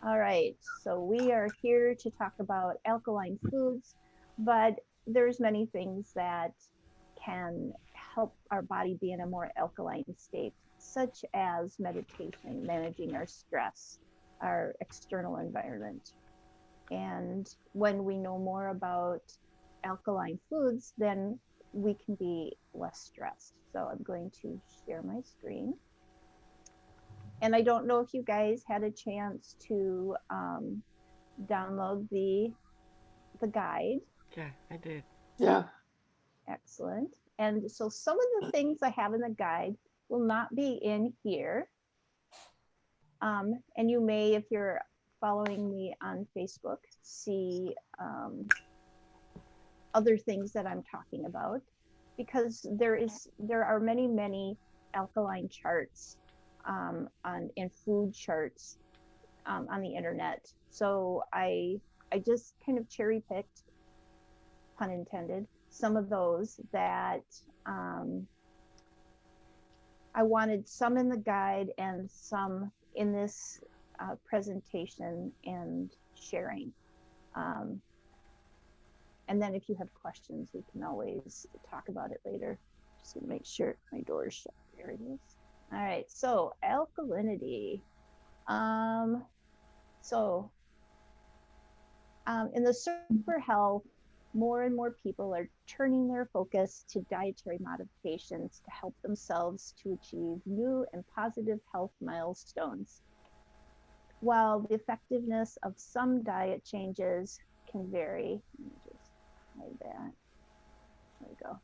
All right, so we are here to talk about alkaline foods, but there's many things that can help our body be in a more alkaline state, such as meditation, managing our stress, our external environment. And when we know more about alkaline foods, then we can be less stressed. So I'm going to share my screen. And I don't know if you guys had a chance to download the guide. Yeah, I did. Yeah. Excellent. And so some of the things I have in the guide will not be in here. And you may, if you're following me on Facebook, see other things that I'm talking about, because there are many alkaline charts on in food charts on the internet. So I just kind of cherry picked, pun intended, some of those that I wanted some in the guide and some in this presentation and sharing. Um, and then if you have questions, we can always talk about it later. Just gonna make sure my door is shut. There it is. All right, so alkalinity. Um, so in the search for health, more and more people are turning their focus to dietary modifications to help themselves to achieve new and positive health milestones. While the effectiveness of some diet changes can vary, let me just hide that. There we go.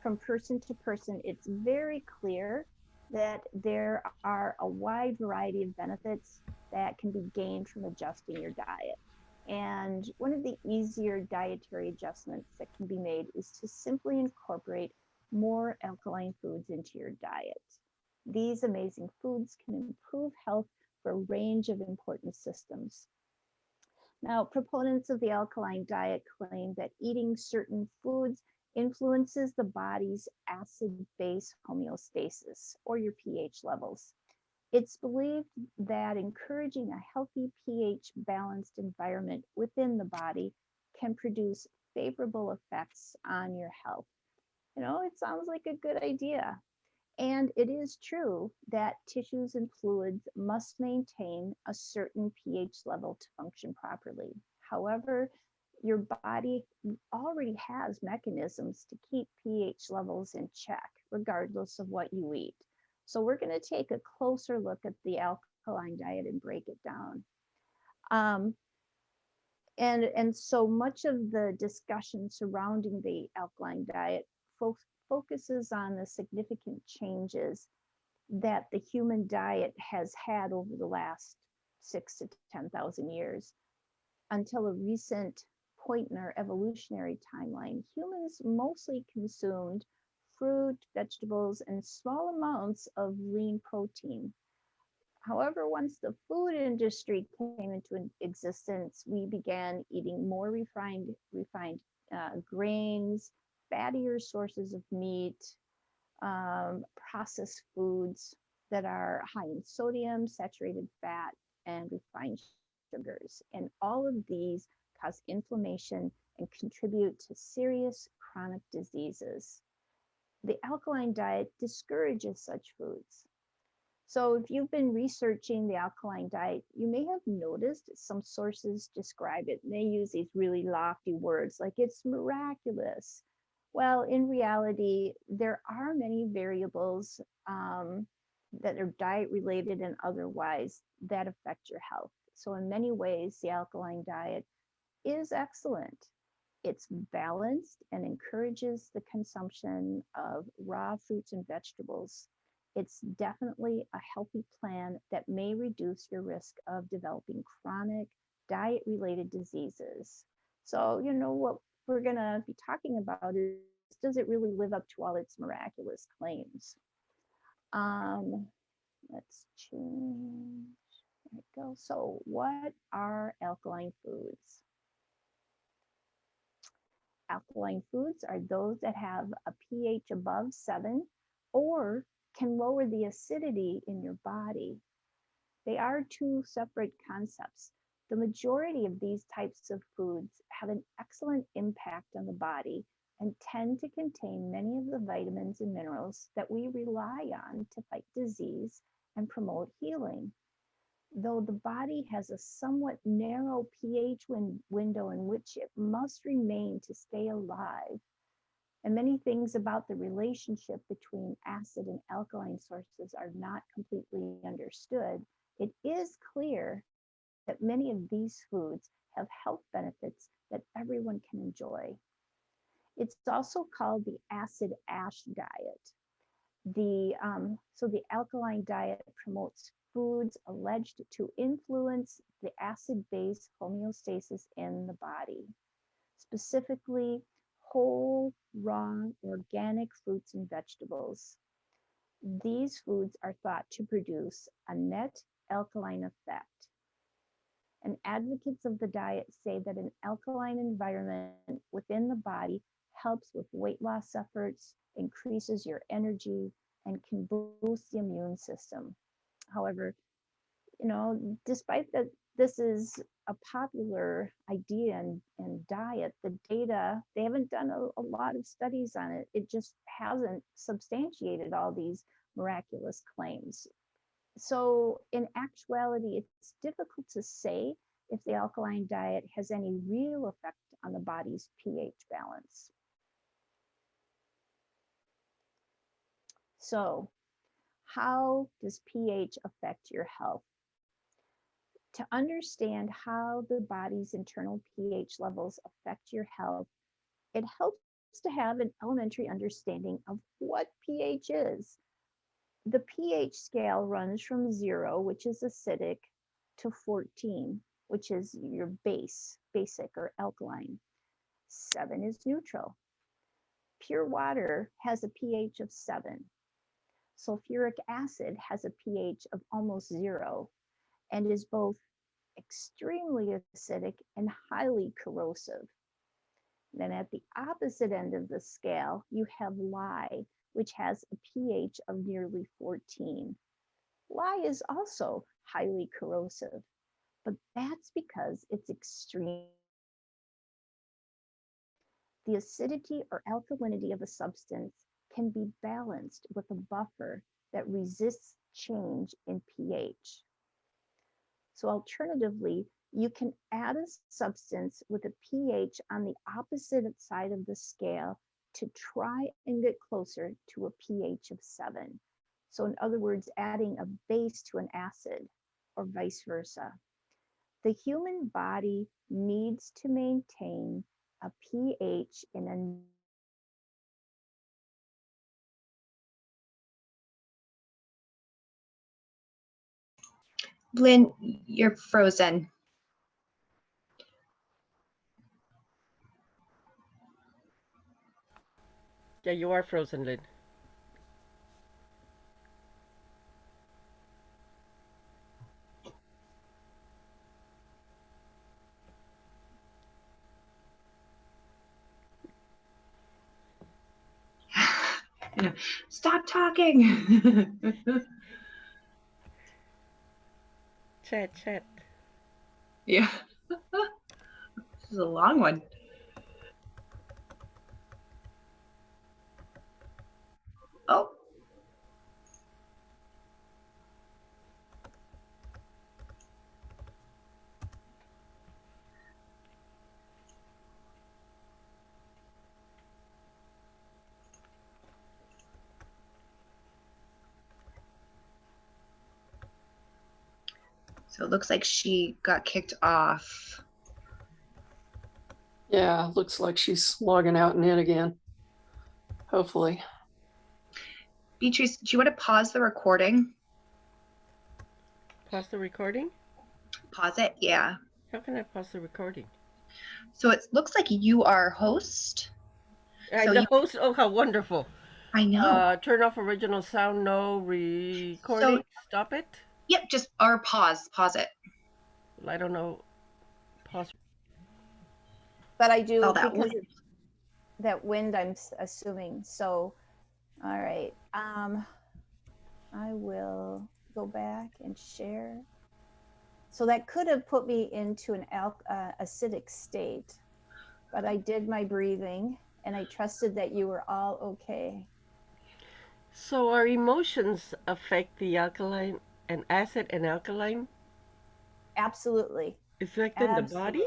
From person to person, it's very clear that there are a wide variety of benefits that can be gained from adjusting your diet. And one of the easier dietary adjustments that can be made is to simply incorporate more alkaline foods into your diet. These amazing foods can improve health for a range of important systems. Now, proponents of the alkaline diet claim that eating certain foods influences the body's acid base homeostasis, or your pH levels. It's believed that encouraging a healthy pH balanced environment within the body can produce favorable effects on your health. You know, it sounds like a good idea. And it is true that tissues and fluids must maintain a certain pH level to function properly. However, your body already has mechanisms to keep pH levels in check, regardless of what you eat. So, we're going to take a closer look at the alkaline diet and break it down. Um, and so much of the discussion surrounding the alkaline diet focuses on the significant changes that the human diet has had over the last 6 to 10,000 years. Until a recent point in our evolutionary timeline, humans mostly consumed fruit, vegetables, and small amounts of lean protein. However, once the food industry came into existence, we began eating more refined grains, fattier sources of meat, processed foods that are high in sodium, saturated fat, and refined sugars. And all of these cause inflammation and contribute to serious chronic diseases. The alkaline diet discourages such foods. So, if you've been researching the alkaline diet, you may have noticed some sources describe it, and they use these really lofty words like it's miraculous. Well, in reality, there are many variables that are diet related and otherwise that affect your health. So, in many ways, the alkaline diet is excellent. It's balanced and encourages the consumption of raw fruits and vegetables. It's definitely a healthy plan that may reduce your risk of developing chronic diet related diseases. So, you know, what we're going to be talking about is, does it really live up to all its miraculous claims? Um, let's change. There we go. So, what are alkaline foods? Alkaline foods are those that have a pH above 7 or can lower the acidity in your body. They are two separate concepts. The majority of these types of foods have an excellent impact on the body and tend to contain many of the vitamins and minerals that we rely on to fight disease and promote healing. Though the body has a somewhat narrow pH window in which it must remain to stay alive, and many things about the relationship between acid and alkaline sources are not completely understood, it is clear that many of these foods have health benefits that everyone can enjoy. It's also called the acid ash diet. The alkaline diet promotes foods alleged to influence the acid-base homeostasis in the body, specifically whole, raw, organic fruits and vegetables. These foods are thought to produce a net alkaline effect. And advocates of the diet say that an alkaline environment within the body helps with weight loss efforts, increases your energy, and can boost the immune system. However, despite that this is a popular idea and diet, the data, they haven't done a lot of studies on it. It just hasn't substantiated all these miraculous claims. So in actuality, it's difficult to say if the alkaline diet has any real effect on the body's pH balance. So how does pH affect your health? To understand how the body's internal pH levels affect your health, it helps to have an elementary understanding of what pH is. The pH scale runs from 0, which is acidic, to 14, which is your basic or alkaline. 7 is neutral. Pure water has a pH of 7. Sulfuric acid has a pH of almost 0 and is both extremely acidic and highly corrosive. Then at the opposite end of the scale, you have lye, which has a pH of nearly 14. Lye is also highly corrosive, but that's because it's extreme. The acidity or alkalinity of a substance can be balanced with a buffer that resists change in pH. So alternatively, you can add a substance with a pH on the opposite side of the scale to try and get closer to a pH of 7. So in other words, adding a base to an acid or vice versa. The human body needs to maintain a pH in a Lynn, you're frozen. Yeah, you are frozen, Lynn. Stop talking. Chat. Yeah. This is a long one. Oh. So it looks like she got kicked off. Yeah, looks like she's logging out and in again. Hopefully. Beatrice, do you want to pause the recording? Pause the recording? Pause it, yeah. How can I pause the recording? So it looks like you are host. I'm the host? Oh, how wonderful. I know. Turn off original sound, no recording. So, stop it? Yep, just or pause it. I don't know. Pause. But I do because it's that wind, I'm assuming. So, all right. I will go back and share. So that could have put me into an acidic state, but I did my breathing and I trusted that you were all okay. So our emotions affect the alkaline and acid and alkaline Absolutely. effect in the body?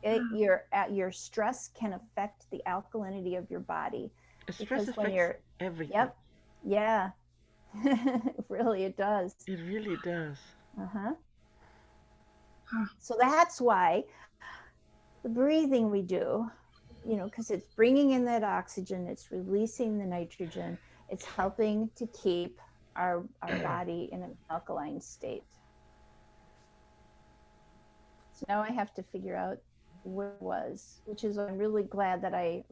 Absolutely. Your stress can affect the alkalinity of your body Stress because when affects you're, everything. yep, yeah, really it does. It really does. Uh-huh. Huh. So that's why the breathing we do, because it's bringing in that oxygen, it's releasing the nitrogen, it's helping to keep our body in an alkaline state. So now I have to figure out where it was, which is I'm really glad that I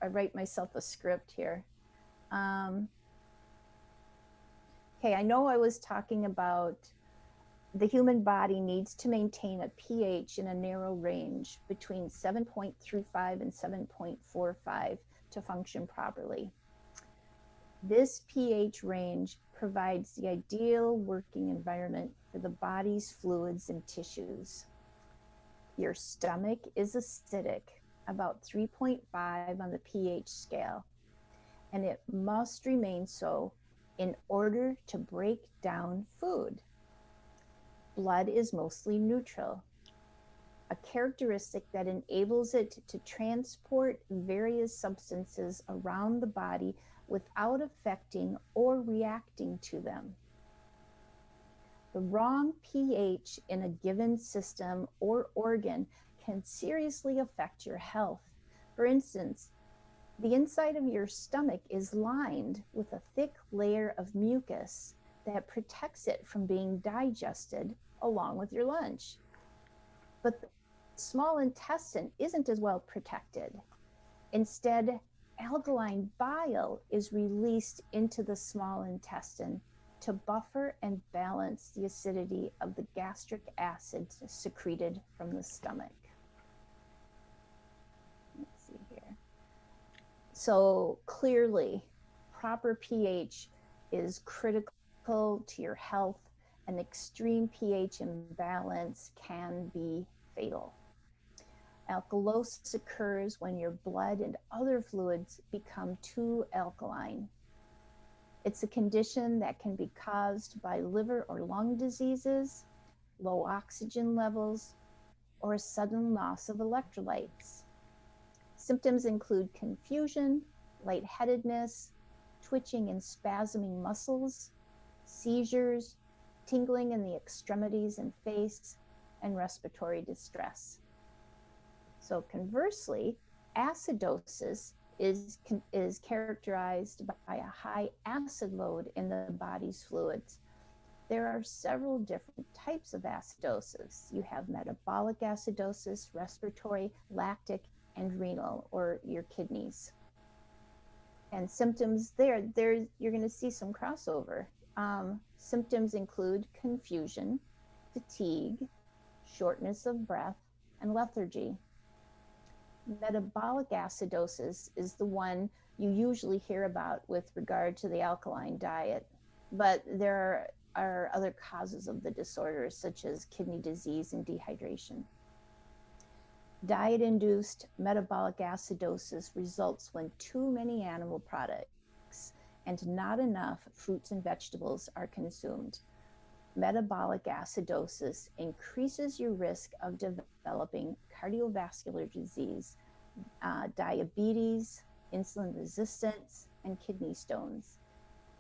write myself a script here. Okay, I know I was talking about the human body needs to maintain a pH in a narrow range between 7.35 and 7.45 to function properly. This pH range provides the ideal working environment for the body's fluids and tissues. Your stomach is acidic, about 3.5 on the pH scale, and it must remain so in order to break down food. Blood is mostly neutral, a characteristic that enables it to transport various substances around the body without affecting or reacting to them. The wrong pH in a given system or organ can seriously affect your health. For instance, the inside of your stomach is lined with a thick layer of mucus that protects it from being digested along with your lunch. But the small intestine isn't as well protected. Instead, alkaline bile is released into the small intestine to buffer and balance the acidity of the gastric acid secreted from the stomach. Let's see here. So clearly, proper pH is critical to your health. An extreme pH imbalance can be fatal. Alkalosis occurs when your blood and other fluids become too alkaline. It's a condition that can be caused by liver or lung diseases, low oxygen levels, or a sudden loss of electrolytes. Symptoms include confusion, lightheadedness, twitching and spasming muscles, seizures, tingling in the extremities and face, and respiratory distress. So conversely, acidosis is characterized by a high acid load in the body's fluids. There are several different types of acidosis. You have metabolic acidosis, respiratory, lactic, and renal, or your kidneys. And symptoms there you're going to see some crossover. Symptoms include confusion, fatigue, shortness of breath, and lethargy. Metabolic acidosis is the one you usually hear about with regard to the alkaline diet, but there are other causes of the disorders such as kidney disease and dehydration. Diet-induced metabolic acidosis results when too many animal products and not enough fruits and vegetables are consumed. Metabolic acidosis increases your risk of developing cardiovascular disease, diabetes, insulin resistance, and kidney stones.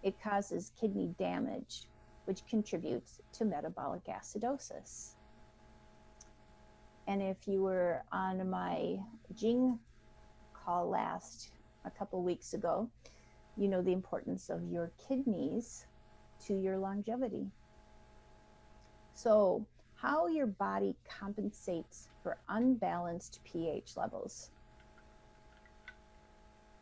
It causes kidney damage, which contributes to metabolic acidosis. And if you were on my Jing call a couple weeks ago, you know the importance of your kidneys to your longevity. So, how your body compensates for unbalanced pH levels.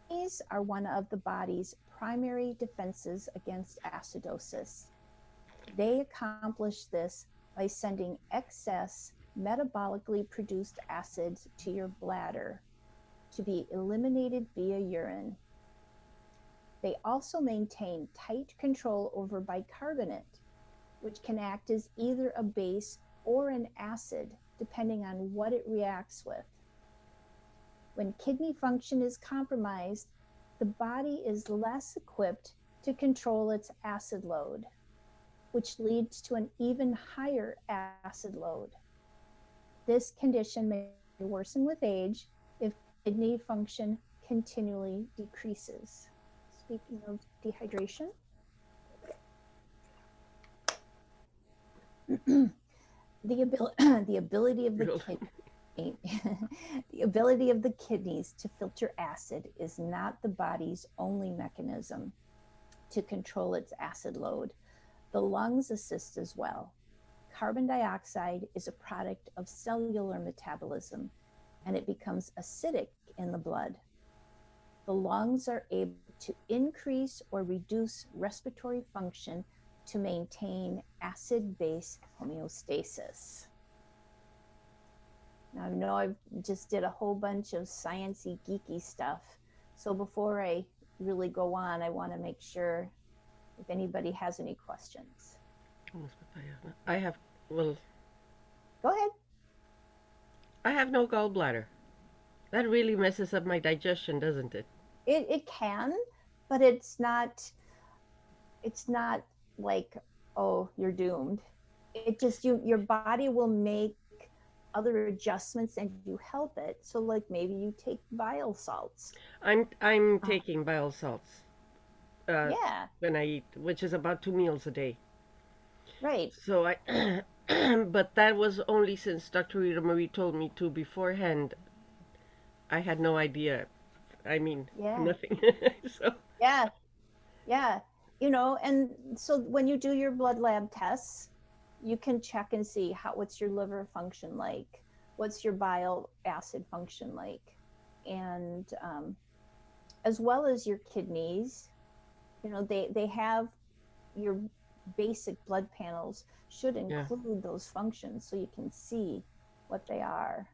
These are one of the body's primary defenses against acidosis. They accomplish this by sending excess metabolically produced acids to your bladder to be eliminated via urine. They also maintain tight control over bicarbonate, which can act as either a base or an acid, depending on what it reacts with. When kidney function is compromised, the body is less equipped to control its acid load, which leads to an even higher acid load. This condition may worsen with age if kidney function continually decreases. Speaking of dehydration, the ability of the kidney the ability of the kidneys to filter acid is not the body's only mechanism to control its acid load. The lungs assist as well. Carbon dioxide is a product of cellular metabolism, and it becomes acidic in the blood. The lungs are able to increase or reduce respiratory function to maintain acid-base homeostasis. Now, I know I just did a whole bunch of sciencey, geeky stuff. So before I really go on, I want to make sure if anybody has any questions. I have, well, Go ahead. I have no gallbladder. That really messes up my digestion, doesn't it? It can, but it's not like, oh, you're doomed. It just, your body will make other adjustments and you help it. So like maybe you take bile salts. I'm taking bile salts Yeah, when I eat, which is about 2 meals a day. right. So I, but that was only since Dr. Rita Marie told me to beforehand. I had no idea. I mean, Yeah. nothing. So Yeah. Yeah. You know, and so when you do your blood lab tests, you can check and see what's your liver function like, what's your bile acid function like, and as well as your kidneys. You know, they have your basic blood panels should include those functions so you can see what they are.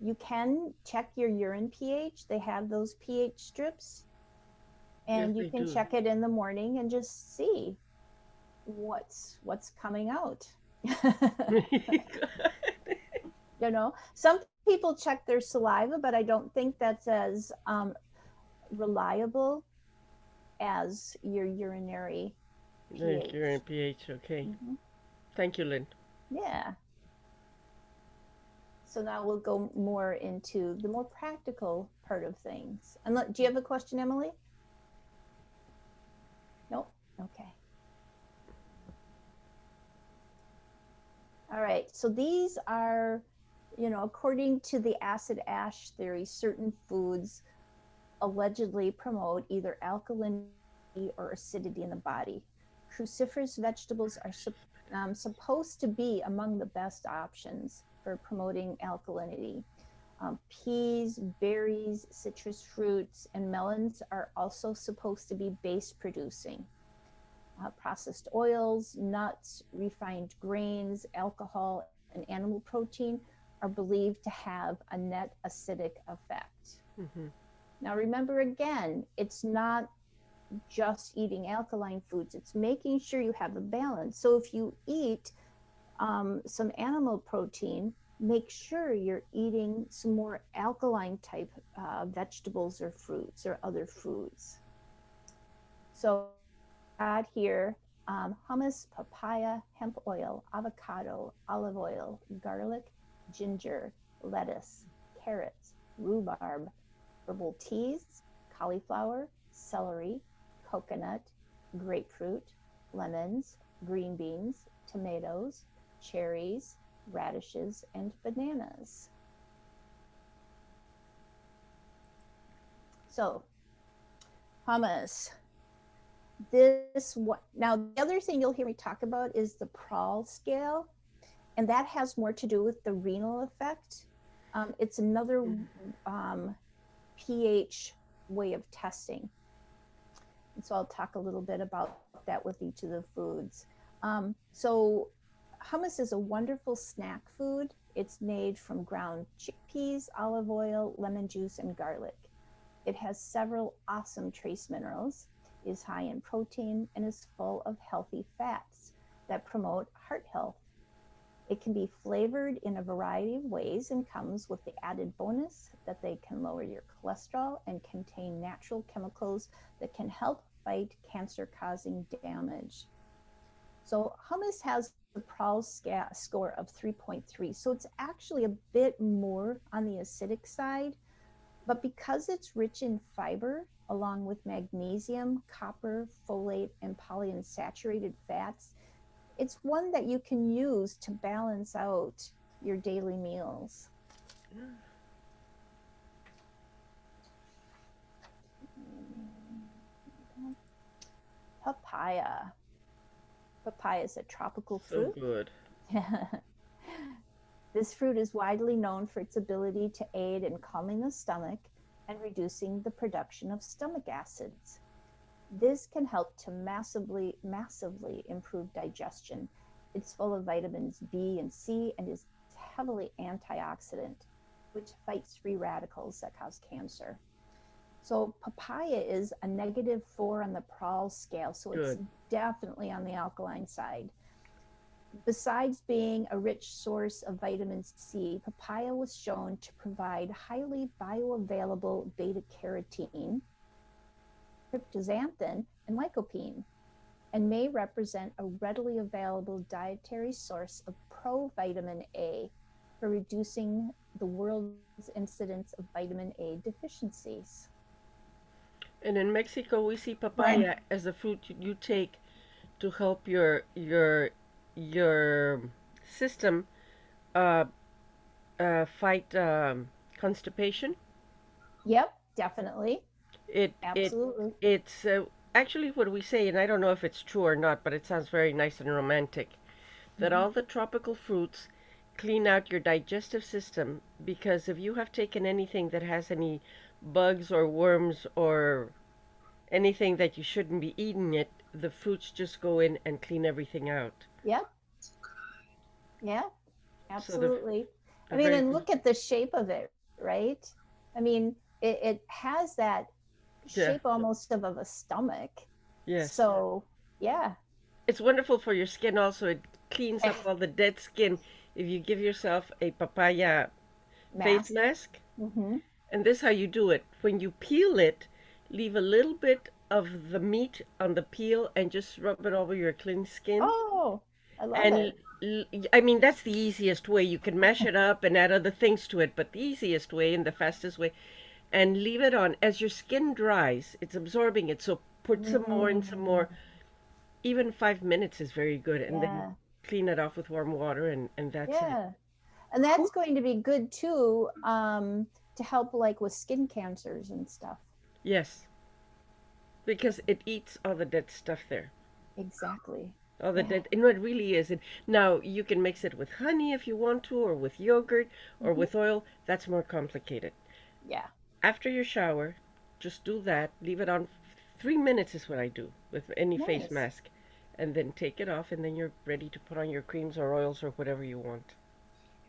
You can check your urine pH. They have those pH strips, and yes, you can do. check it in the morning and just see what's coming out. You know, some people check their saliva, but I don't think that's as reliable as your urinary pH. Urine pH, okay. Mm-hmm. Thank you, Lynn. Yeah. So now we'll go more into the more practical part of things. And do you have a question, Emily? Nope. Okay. All right. So these are, you know, according to the acid ash theory, certain foods allegedly promote either alkalinity or acidity in the body. Cruciferous vegetables are supposed to be among the best options for promoting alkalinity. Peas, berries, citrus fruits, and melons are also supposed to be base producing. Processed oils, nuts, refined grains, alcohol, and animal protein are believed to have a net acidic effect. Mm-hmm. Now remember again, it's not just eating alkaline foods, it's making sure you have a balance. So if you eat some animal protein, make sure you're eating some more alkaline type vegetables or fruits or other foods. So add here hummus, papaya, hemp oil, avocado, olive oil, garlic, ginger, lettuce, carrots, rhubarb, herbal teas, cauliflower, celery, coconut, grapefruit, lemons, green beans, tomatoes, cherries, radishes, and bananas. So, hummus. Now, the other thing you'll hear me talk about is the Prahl scale, and that has more to do with the renal effect. It's another pH way of testing. And so I'll talk a little bit about that with each of the foods. So hummus is a wonderful snack food. It's made from ground chickpeas, olive oil, lemon juice, and garlic. It has several awesome trace minerals. is high in protein and is full of healthy fats that promote heart health. It can be flavored in a variety of ways and comes with the added bonus that they can lower your cholesterol and contain natural chemicals that can help fight cancer-causing damage. So hummus has the Prowl score of 3.3, so it's actually a bit more on the acidic side, but because it's rich in fiber, along with magnesium, copper, folate, and polyunsaturated fats, it's one that you can use to balance out your daily meals. Papaya. Papaya is a tropical fruit. So good. This fruit is widely known for its ability to aid in calming the stomach and reducing the production of stomach acids. This can help to massively improve digestion. It's full of vitamins B and C and is heavily antioxidant, which fights free radicals that cause cancer. So papaya is a -4 on the Prowl scale, so it's Good. definitely on the alkaline side. Besides being a rich source of vitamin C, papaya was shown to provide highly bioavailable beta-carotene, cryptoxanthin, and lycopene, and may represent a readily available dietary source of provitamin A for reducing the world's incidence of vitamin A deficiencies. And in Mexico, we see papaya as a fruit you take to help your system uh, fight constipation. Yep, definitely. It Absolutely. it's actually what we say, and I don't know if it's true or not, but it sounds very nice and romantic. That all the tropical fruits clean out your digestive system, because if you have taken anything that has any bugs or worms or anything that you shouldn't be eating it, the fruits just go in and clean everything out. Yep. Yeah, So the absolutely. I they're mean, very and look at the shape of it, right? I mean, it has that yeah, shape almost of a stomach. yes. So, yeah. It's wonderful for your skin also. It cleans up all the dead skin if you give yourself a papaya face Mask. mask. Mm-hmm. And this is how you do it. When you peel it, leave a little bit of the meat on the peel and just rub it over your clean skin. Oh, I love And it. I mean, that's the easiest way. You can mash it up and add other things to it, but the easiest way and the fastest way, and leave it on. As your skin dries, it's absorbing it. So put some more and some more. Even 5 minutes is very good. And then Yeah. clean it off with warm water, and that's it. Yeah. And that's going to be good too, to help like with skin cancers and stuff. Yes, because it eats all the dead stuff there. Exactly. All the Yeah. dead, and it really is. And now you can mix it with honey if you want to, or with yogurt, or with oil. That's more complicated. Yeah. After your shower, just do that. Leave it on 3 minutes is what I do with any face Nice. mask. And then take it off, and then you're ready to put on your creams or oils or whatever you want.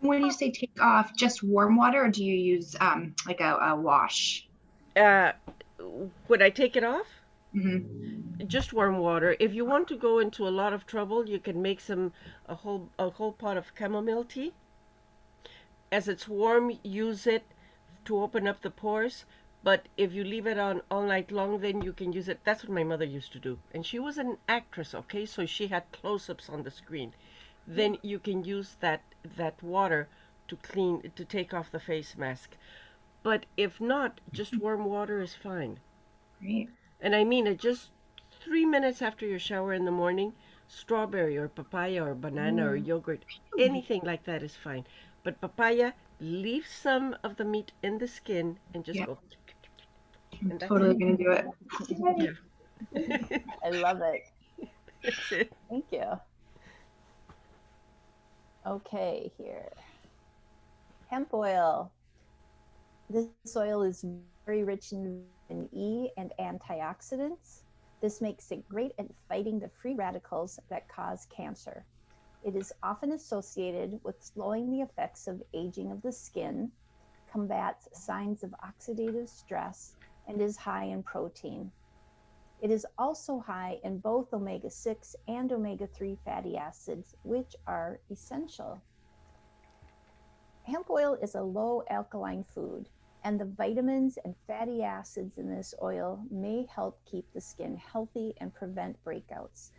When you say take off, just warm water, or do you use like a wash? Uh, would I take it off? Mm-hmm. Just warm water. If you want to go into a lot of trouble, you can make a whole pot of chamomile tea. As it's warm, use it to open up the pores. But if you leave it on all night long, then you can use it. That's what my mother used to do. And she was an actress, okay? So she had close-ups on the screen. Then you can use that water to take off the face mask. But if not, just warm water is fine. Great. And I mean it just 3 minutes after your shower in the morning, strawberry or papaya or banana or yogurt, anything like that is fine. But papaya, leave some of the meat in the skin and just Yep. go. I'm And that's totally it. gonna do it. Yeah. I love it. That's it. Thank you. Okay, here. Hemp oil. This oil is very rich in vitamin E and antioxidants. This makes it great at fighting the free radicals that cause cancer. It is often associated with slowing the effects of aging of the skin, combats signs of oxidative stress, and is high in protein. It is also high in both omega-6 and omega-3 fatty acids, which are essential. Hemp oil is a low alkaline food, and the vitamins and fatty acids in this oil may help keep the skin healthy and prevent breakouts.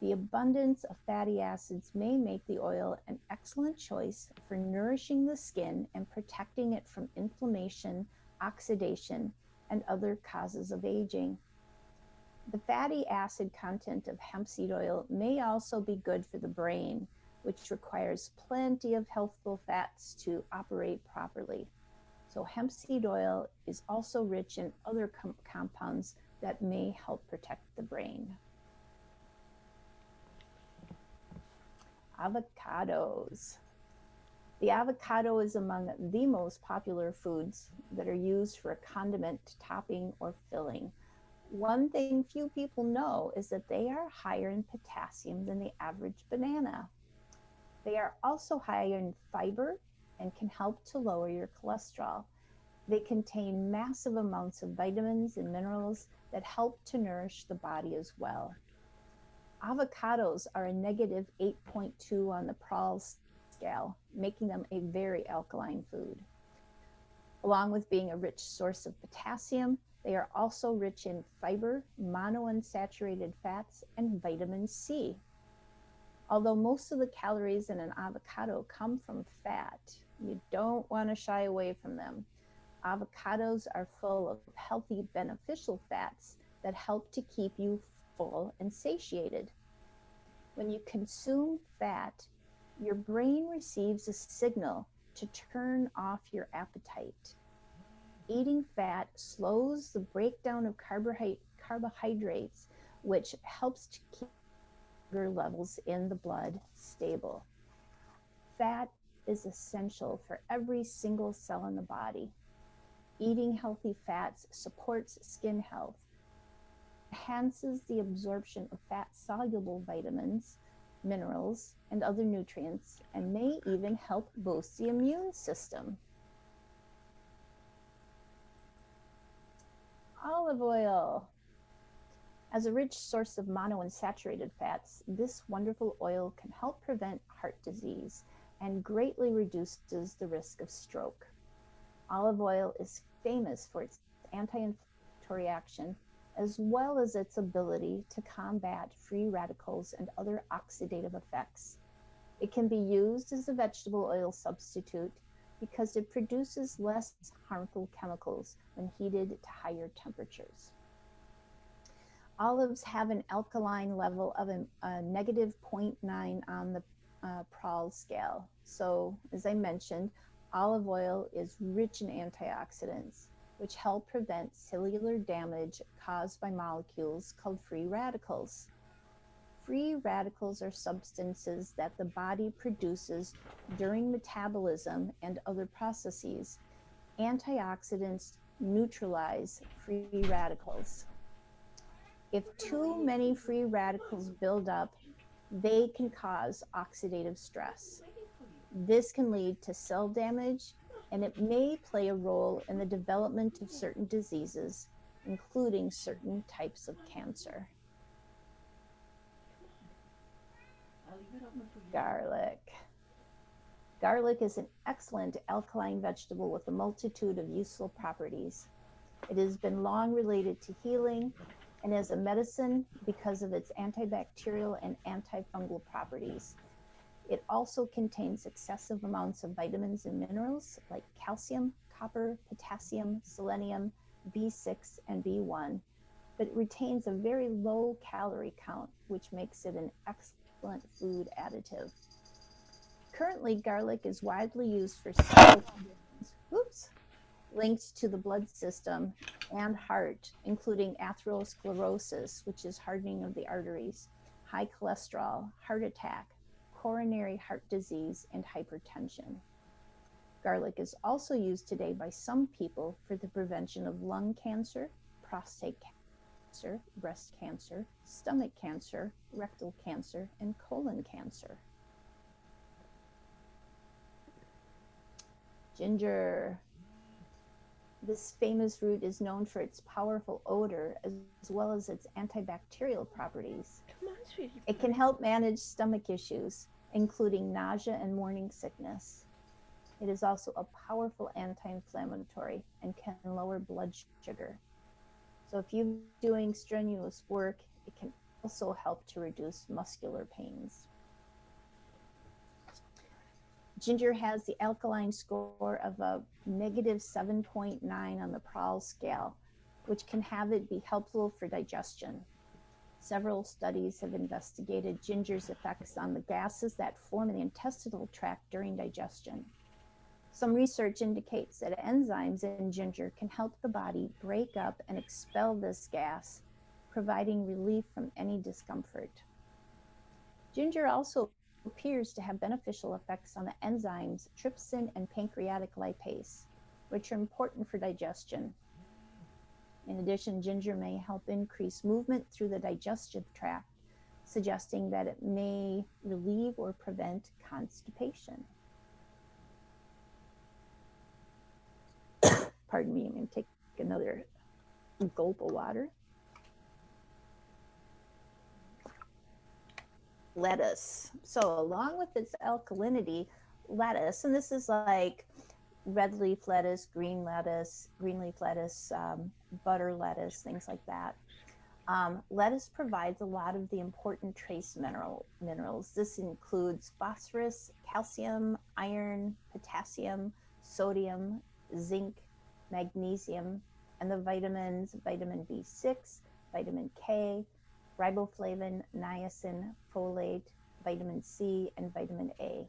The abundance of fatty acids may make the oil an excellent choice for nourishing the skin and protecting it from inflammation, oxidation, and other causes of aging. The fatty acid content of hemp seed oil may also be good for the brain, which requires plenty of healthful fats to operate properly. So hemp seed oil is also rich in other compounds that may help protect the brain. Avocados. The avocado is among the most popular foods that are used for a condiment, topping, or filling. One thing few people know is that they are higher in potassium than the average banana. They are also higher in fiber and can help to lower your cholesterol. They contain massive amounts of vitamins and minerals that help to nourish the body as well. Avocados are a negative 8.2 on the Prahl scale, making them a very alkaline food. Along with being a rich source of potassium, they are also rich in fiber, monounsaturated fats, and vitamin C. Although most of the calories in an avocado come from fat, you don't want to shy away from them. Avocados are full of healthy, beneficial fats that help to keep you full and satiated. When you consume fat, your brain receives a signal to turn off your appetite. Eating fat slows the breakdown of carbohydrates, which helps to keep sugar levels in the blood stable. Fat is essential for every single cell in the body. Eating healthy fats supports skin health, enhances the absorption of fat-soluble vitamins, minerals, and other nutrients, and may even help boost the immune system. Olive oil. As a rich source of monounsaturated fats, this wonderful oil can help prevent heart disease and greatly reduces the risk of stroke. Olive oil is famous for its anti-inflammatory action, as well as its ability to combat free radicals and other oxidative effects. It can be used as a vegetable oil substitute because it produces less harmful chemicals when heated to higher temperatures. Olives have an alkaline level of a negative 0.9 on the Prahl scale. So, as I mentioned, olive oil is rich in antioxidants, which help prevent cellular damage caused by molecules called free radicals. Free radicals are substances that the body produces during metabolism and other processes. Antioxidants neutralize free radicals. If too many free radicals build up, they can cause oxidative stress. This can lead to cell damage, and it may play a role in the development of certain diseases, including certain types of cancer. Garlic. Garlic is an excellent alkaline vegetable with a multitude of useful properties. It has been long related to healing and as a medicine because of its antibacterial and antifungal properties. It also contains excessive amounts of vitamins and minerals like calcium, copper, potassium, selenium, B6, and B1, but it retains a very low calorie count, which makes it an excellent food additive. Currently, garlic is widely used for several conditions linked to the blood system and heart, including atherosclerosis, which is hardening of the arteries, high cholesterol, heart attack, coronary heart disease, and hypertension. Garlic is also used today by some people for the prevention of lung cancer, prostate cancer, breast cancer, stomach cancer, rectal cancer, and colon cancer. Ginger. This famous root is known for its powerful odor as well as its antibacterial properties. Come on, sweetie. It can help manage stomach issues, including nausea and morning sickness. It is also a powerful anti-inflammatory and can lower blood sugar. So if you're doing strenuous work, it can also help to reduce muscular pains. Ginger has the alkaline score of a negative 7.9 on the Prahl scale, which can have it be helpful for digestion. Several studies have investigated ginger's effects on the gases that form in the intestinal tract during digestion. Some research indicates that enzymes in ginger can help the body break up and expel this gas, providing relief from any discomfort. Ginger also appears to have beneficial effects on the enzymes trypsin and pancreatic lipase, which are important for digestion. In addition, ginger may help increase movement through the digestive tract, suggesting that it may relieve or prevent constipation. Pardon me, I'm going to take another gulp of water. Lettuce. So along with its alkalinity, lettuce, and this is like red leaf lettuce, green leaf lettuce, butter lettuce, things like that. Lettuce provides a lot of the important trace minerals. This includes phosphorus, calcium, iron, potassium, sodium, zinc, magnesium, and the vitamins, vitamin B6, vitamin K, riboflavin, niacin, folate, vitamin C, and vitamin A.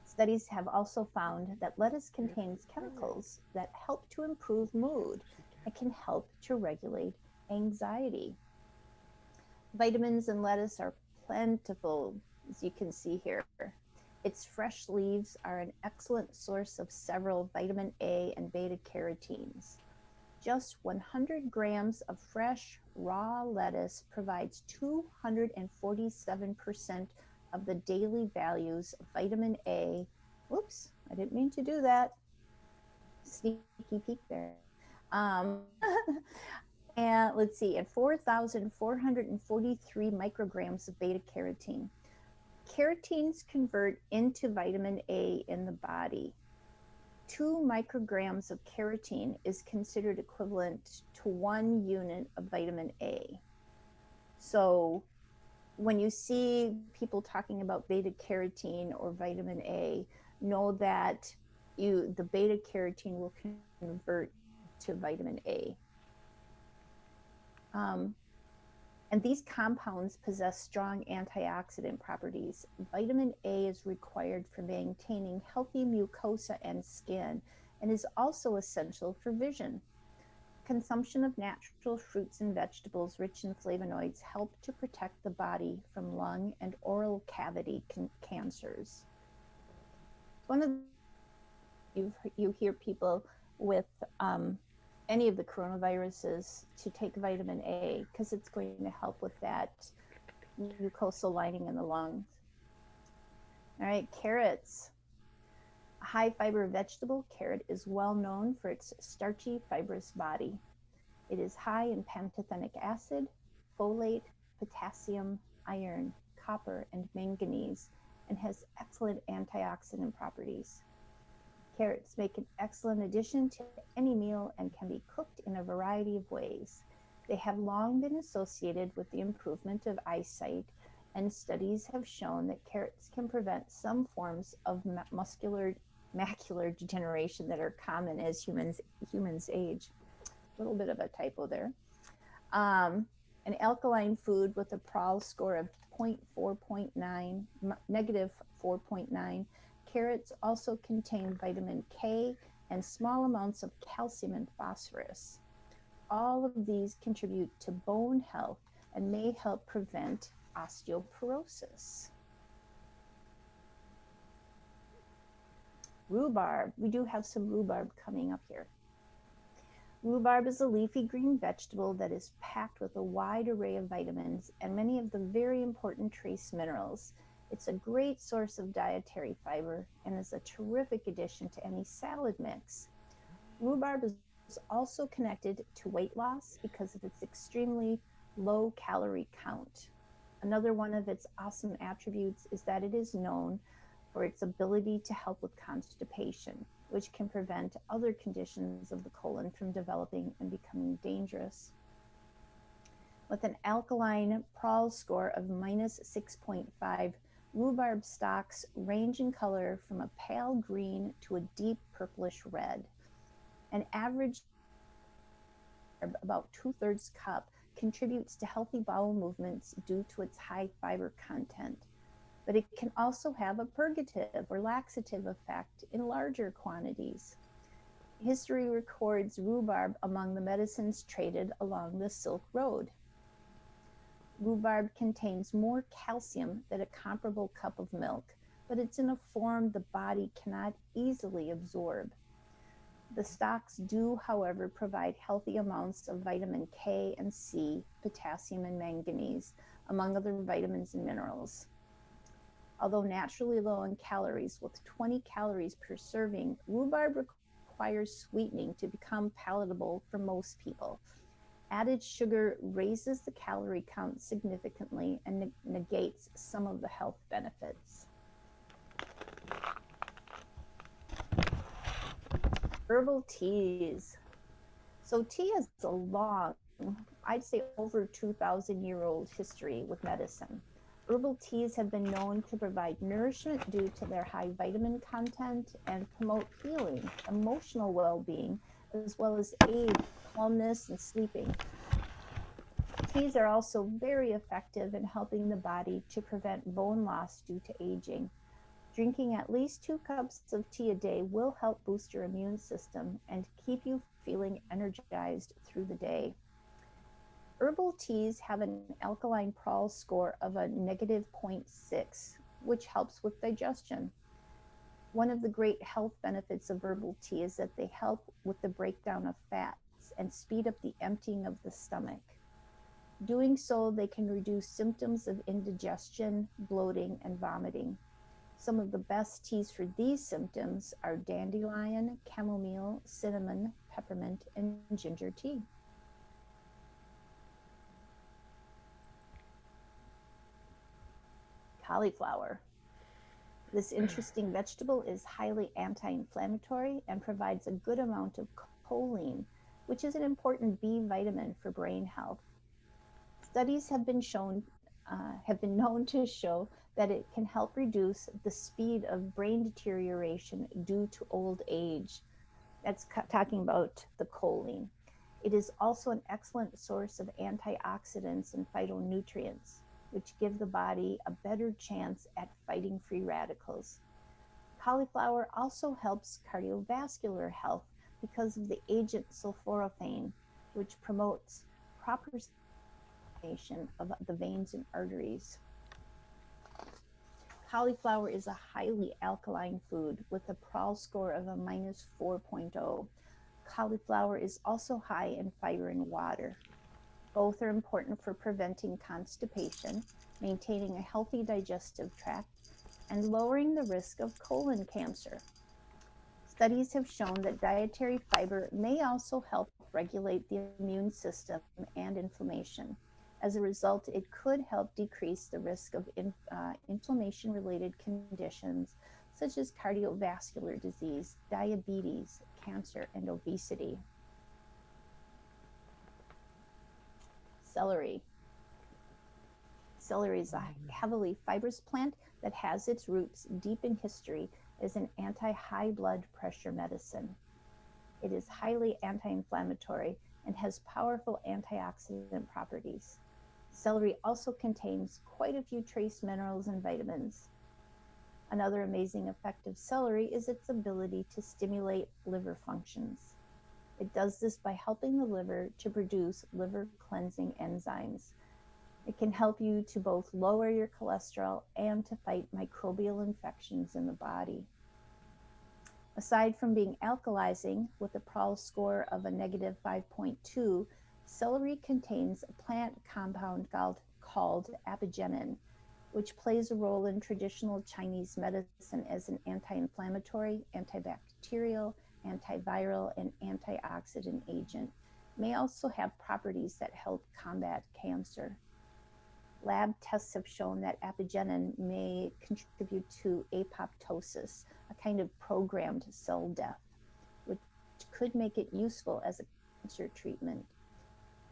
Studies have also found that lettuce contains chemicals that help to improve mood and can help to regulate anxiety. Vitamins in lettuce are plentiful, as you can see here. Its fresh leaves are an excellent source of several vitamin A and beta carotenes. Just 100 grams of fresh, raw lettuce provides 247% of the daily values of vitamin A. Whoops, I didn't mean to do that. Sneaky peek there. And let's see, at 4,443 micrograms of beta carotene. Carotenes convert into vitamin A in the body. 2 micrograms of carotene is considered equivalent to 1 unit of vitamin A. So when you see people talking about beta carotene or vitamin A, know that the beta carotene will convert to vitamin A. And these compounds possess strong antioxidant properties. Vitamin A is required for maintaining healthy mucosa and skin, and is also essential for vision. Consumption of natural fruits and vegetables rich in flavonoids help to protect the body from lung and oral cavity cancers. One of you hear people with any of the coronaviruses to take vitamin A because it's going to help with that mucosal lining in the lungs. All right, carrots. A high fiber vegetable, carrot is well known for its starchy, fibrous body. It is high in pantothenic acid, folate, potassium, iron, copper, and manganese, and has excellent antioxidant properties. Carrots make an excellent addition to any meal and can be cooked in a variety of ways. They have long been associated with the improvement of eyesight, and studies have shown that carrots can prevent some forms of macular degeneration that are common as humans age. A little bit of a typo there. An alkaline food with a Prahl score of negative 4.9. Carrots also contain vitamin K and small amounts of calcium and phosphorus. All of these contribute to bone health and may help prevent osteoporosis. Rhubarb. We do have some rhubarb coming up here. Rhubarb is a leafy green vegetable that is packed with a wide array of vitamins and many of the very important trace minerals. It's a great source of dietary fiber and is a terrific addition to any salad mix. Rhubarb is also connected to weight loss because of its extremely low calorie count. Another one of its awesome attributes is that it is known for its ability to help with constipation, which can prevent other conditions of the colon from developing and becoming dangerous. With an alkaline Prahl score of minus 6.5, rhubarb stalks range in color from a pale green to a deep purplish red. An average about 2/3 cup contributes to healthy bowel movements due to its high fiber content. But it can also have a purgative or laxative effect in larger quantities. History records rhubarb among the medicines traded along the Silk Road. Rhubarb contains more calcium than a comparable cup of milk, but it's in a form the body cannot easily absorb. The stalks do, however, provide healthy amounts of vitamin K and C, potassium and manganese, among other vitamins and minerals. Although naturally low in calories, with 20 calories per serving, rhubarb requires sweetening to become palatable for most people. Added sugar raises the calorie count significantly and negates some of the health benefits. Herbal teas. So tea has a long, I'd say over 2,000-year-old history with medicine. Herbal teas have been known to provide nourishment due to their high vitamin content and promote healing, emotional well-being, as well as aid calmness and sleeping. Teas are also very effective in helping the body to prevent bone loss due to aging. Drinking at least 2 cups of tea a day will help boost your immune system and keep you feeling energized through the day. Herbal teas have an alkaline Prahl score of a negative 0.6, which helps with digestion. One of the great health benefits of herbal tea is that they help with the breakdown of fats and speed up the emptying of the stomach. Doing so, they can reduce symptoms of indigestion, bloating, and vomiting. Some of the best teas for these symptoms are dandelion, chamomile, cinnamon, peppermint, and ginger tea. Cauliflower. This interesting vegetable is highly anti-inflammatory and provides a good amount of choline, which is an important B vitamin for brain health. Studies have been known to show that it can help reduce the speed of brain deterioration due to old age. That's talking about the choline. It is also an excellent source of antioxidants and phytonutrients, which give the body a better chance at fighting free radicals. Cauliflower also helps cardiovascular health because of the agent sulforaphane, which promotes proper circulation of the veins and arteries. Cauliflower is a highly alkaline food with a Prahl score of a minus 4.0. Cauliflower is also high in fiber and water. Both are important for preventing constipation, maintaining a healthy digestive tract, and lowering the risk of colon cancer. Studies have shown that dietary fiber may also help regulate the immune system and inflammation. As a result, it could help decrease the risk of inflammation-related conditions such as cardiovascular disease, diabetes, cancer, and obesity. Celery. Celery is a heavily fibrous plant that has its roots deep in history as an anti-high blood pressure medicine. It is highly anti-inflammatory and has powerful antioxidant properties. Celery also contains quite a few trace minerals and vitamins. Another amazing effect of celery is its ability to stimulate liver functions. It does this by helping the liver to produce liver cleansing enzymes. It can help you to both lower your cholesterol and to fight microbial infections in the body. Aside from being alkalizing with a Prahl score of a negative 5.2, celery contains a plant compound called apigenin, which plays a role in traditional Chinese medicine as an anti-inflammatory, antibacterial, antiviral, and antioxidant agent. May also have properties that help combat cancer. Lab tests have shown that apigenin may contribute to apoptosis, a kind of programmed cell death, which could make it useful as a cancer treatment.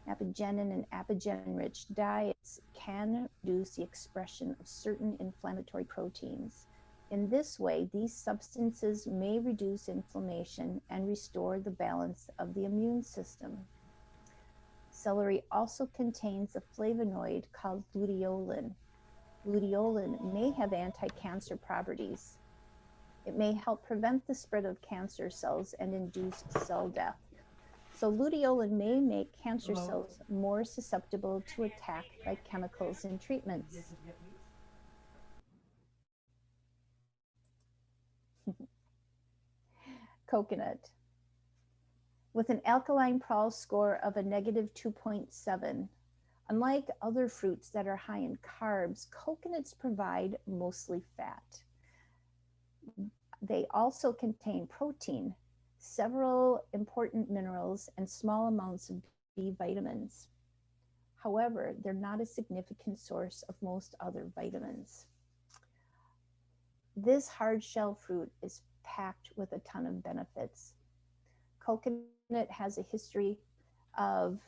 Apigenin and apigenin-rich diets can reduce the expression of certain inflammatory proteins. In this way, these substances may reduce inflammation and restore the balance of the immune system. Celery also contains a flavonoid called luteolin. Luteolin may have anti-cancer properties. It may help prevent the spread of cancer cells and induce cell death. So luteolin may make cancer cells more susceptible to attack by chemicals and treatments. Coconut. With an alkaline Prall score of a negative 2.7, unlike other fruits that are high in carbs, coconuts provide mostly fat. They also contain protein, several important minerals, and small amounts of B vitamins. However, they're not a significant source of most other vitamins. This hard shell fruit is packed with a ton of benefits. Coconut has a history of,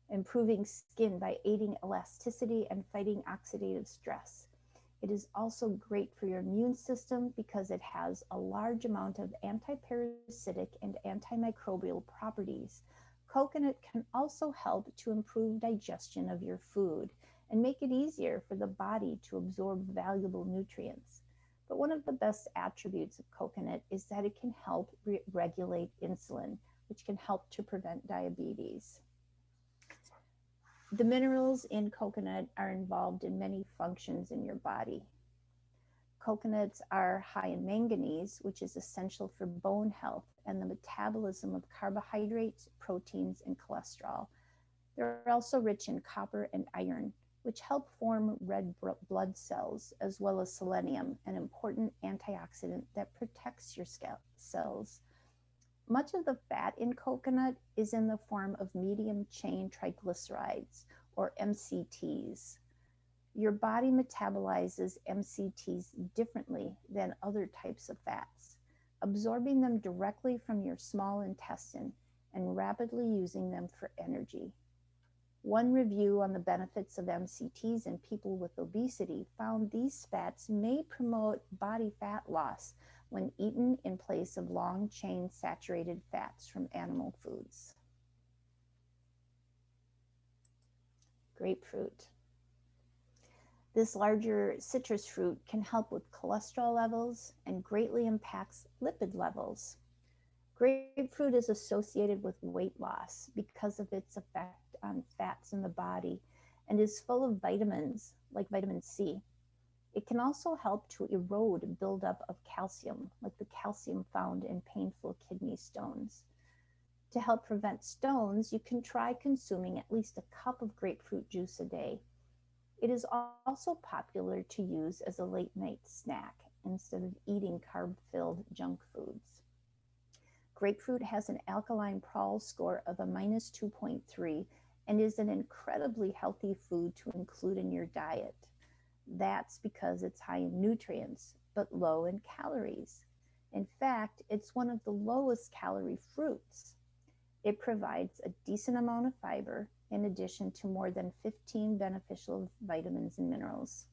improving skin by aiding elasticity and fighting oxidative stress. It is also great for your immune system because it has a large amount of antiparasitic and antimicrobial properties. Coconut can also help to improve digestion of your food and make it easier for the body to absorb valuable nutrients. But one of the best attributes of coconut is that it can help regulate insulin, which can help to prevent diabetes. The minerals in coconut are involved in many functions in your body. Coconuts are high in manganese, which is essential for bone health and the metabolism of carbohydrates, proteins, and cholesterol. They're also rich in copper and iron, which help form red blood cells, as well as selenium, an important antioxidant that protects your cells. Much of the fat in coconut is in the form of medium chain triglycerides, or MCTs. Your body metabolizes MCTs differently than other types of fats, absorbing them directly from your small intestine and rapidly using them for energy. One review on the benefits of MCTs in people with obesity found these fats may promote body fat loss when eaten in place of long-chain saturated fats from animal foods. Grapefruit. This larger citrus fruit can help with cholesterol levels and greatly impacts lipid levels. Grapefruit is associated with weight loss because of its effect on fats in the body and is full of vitamins like vitamin C. It can also help to erode buildup of calcium, like the calcium found in painful kidney stones. To help prevent stones, you can try consuming at least a cup of grapefruit juice a day. It is also popular to use as a late night snack instead of eating carb-filled junk foods. Grapefruit has an alkaline Prall score of a minus 2.3 and is an incredibly healthy food to include in your diet. That's because it's high in nutrients, but low in calories. In fact, it's one of the lowest calorie fruits. It provides a decent amount of fiber in addition to more than 15 beneficial vitamins and minerals.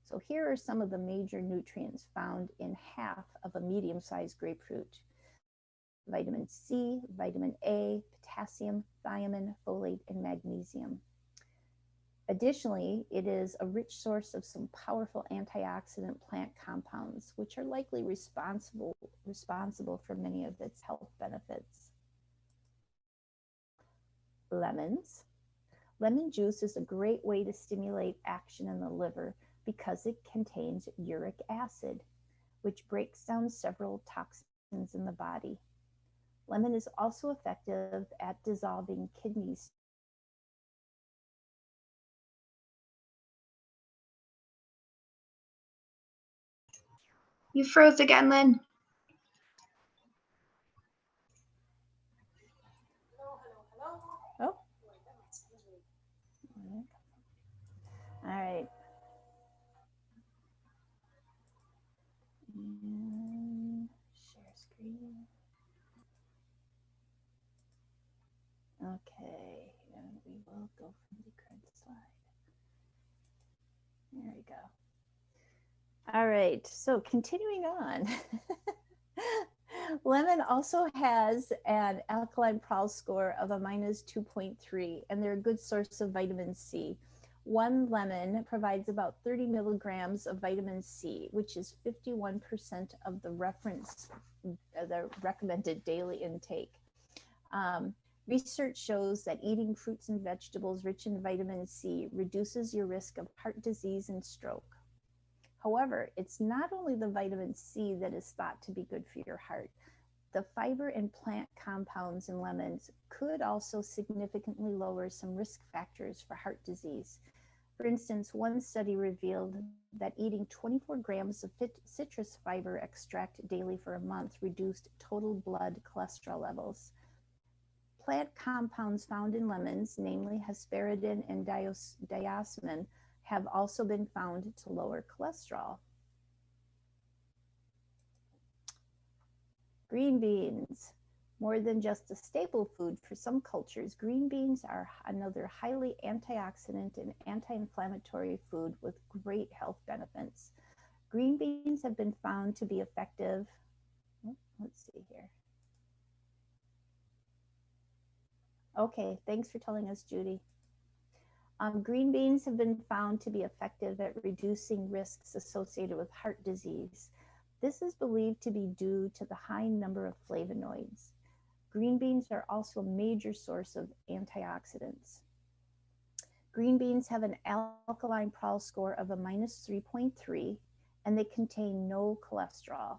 So here are some of the major nutrients found in half of a medium-sized grapefruit: vitamin C, vitamin A, potassium, thiamine, folate, and magnesium. Additionally, it is a rich source of some powerful antioxidant plant compounds, which are likely responsible for many of its health benefits. Lemons. Lemon juice is a great way to stimulate action in the liver because it contains uric acid, which breaks down several toxins in the body. Lemon is also effective at dissolving kidney You froze again, Lynn. Oh. All right. And share screen. Okay, and we will go from the current slide. There we go. All right, so continuing on. Lemon also has an alkaline Prowl score of a -2.3, and they're a good source of vitamin C. One lemon provides about 30 milligrams of vitamin C, which is 51% of the recommended daily intake. Research shows that eating fruits and vegetables rich in vitamin C reduces your risk of heart disease and stroke. However, it's not only the vitamin C that is thought to be good for your heart. The fiber and plant compounds in lemons could also significantly lower some risk factors for heart disease. For instance, one study revealed that eating 24 grams of citrus fiber extract daily for a month reduced total blood cholesterol levels. Plant compounds found in lemons, namely hesperidin and diosmin, have also been found to lower cholesterol. Green beans. More than just a staple food for some cultures, green beans are another highly antioxidant and anti-inflammatory food with great health benefits. Green beans have been found to be effective. Let's see here. Okay, thanks for telling us, Judy. Green beans have been found to be effective at reducing risks associated with heart disease. This is believed to be due to the high number of flavonoids. Green beans are also a major source of antioxidants. Green beans have an alkaline Prowl score of a -3.3, and they contain no cholesterol.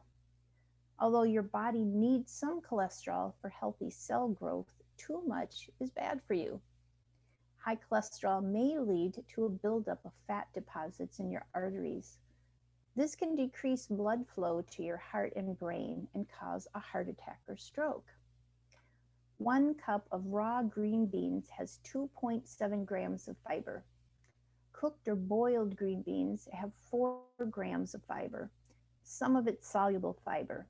Although your body needs some cholesterol for healthy cell growth, too much is bad for you. High cholesterol may lead to a buildup of fat deposits in your arteries. This can decrease blood flow to your heart and brain and cause a heart attack or stroke. 1 cup of raw green beans has 2.7 grams of fiber. Cooked or boiled green beans have 4 grams of fiber. Some of it's soluble fiber.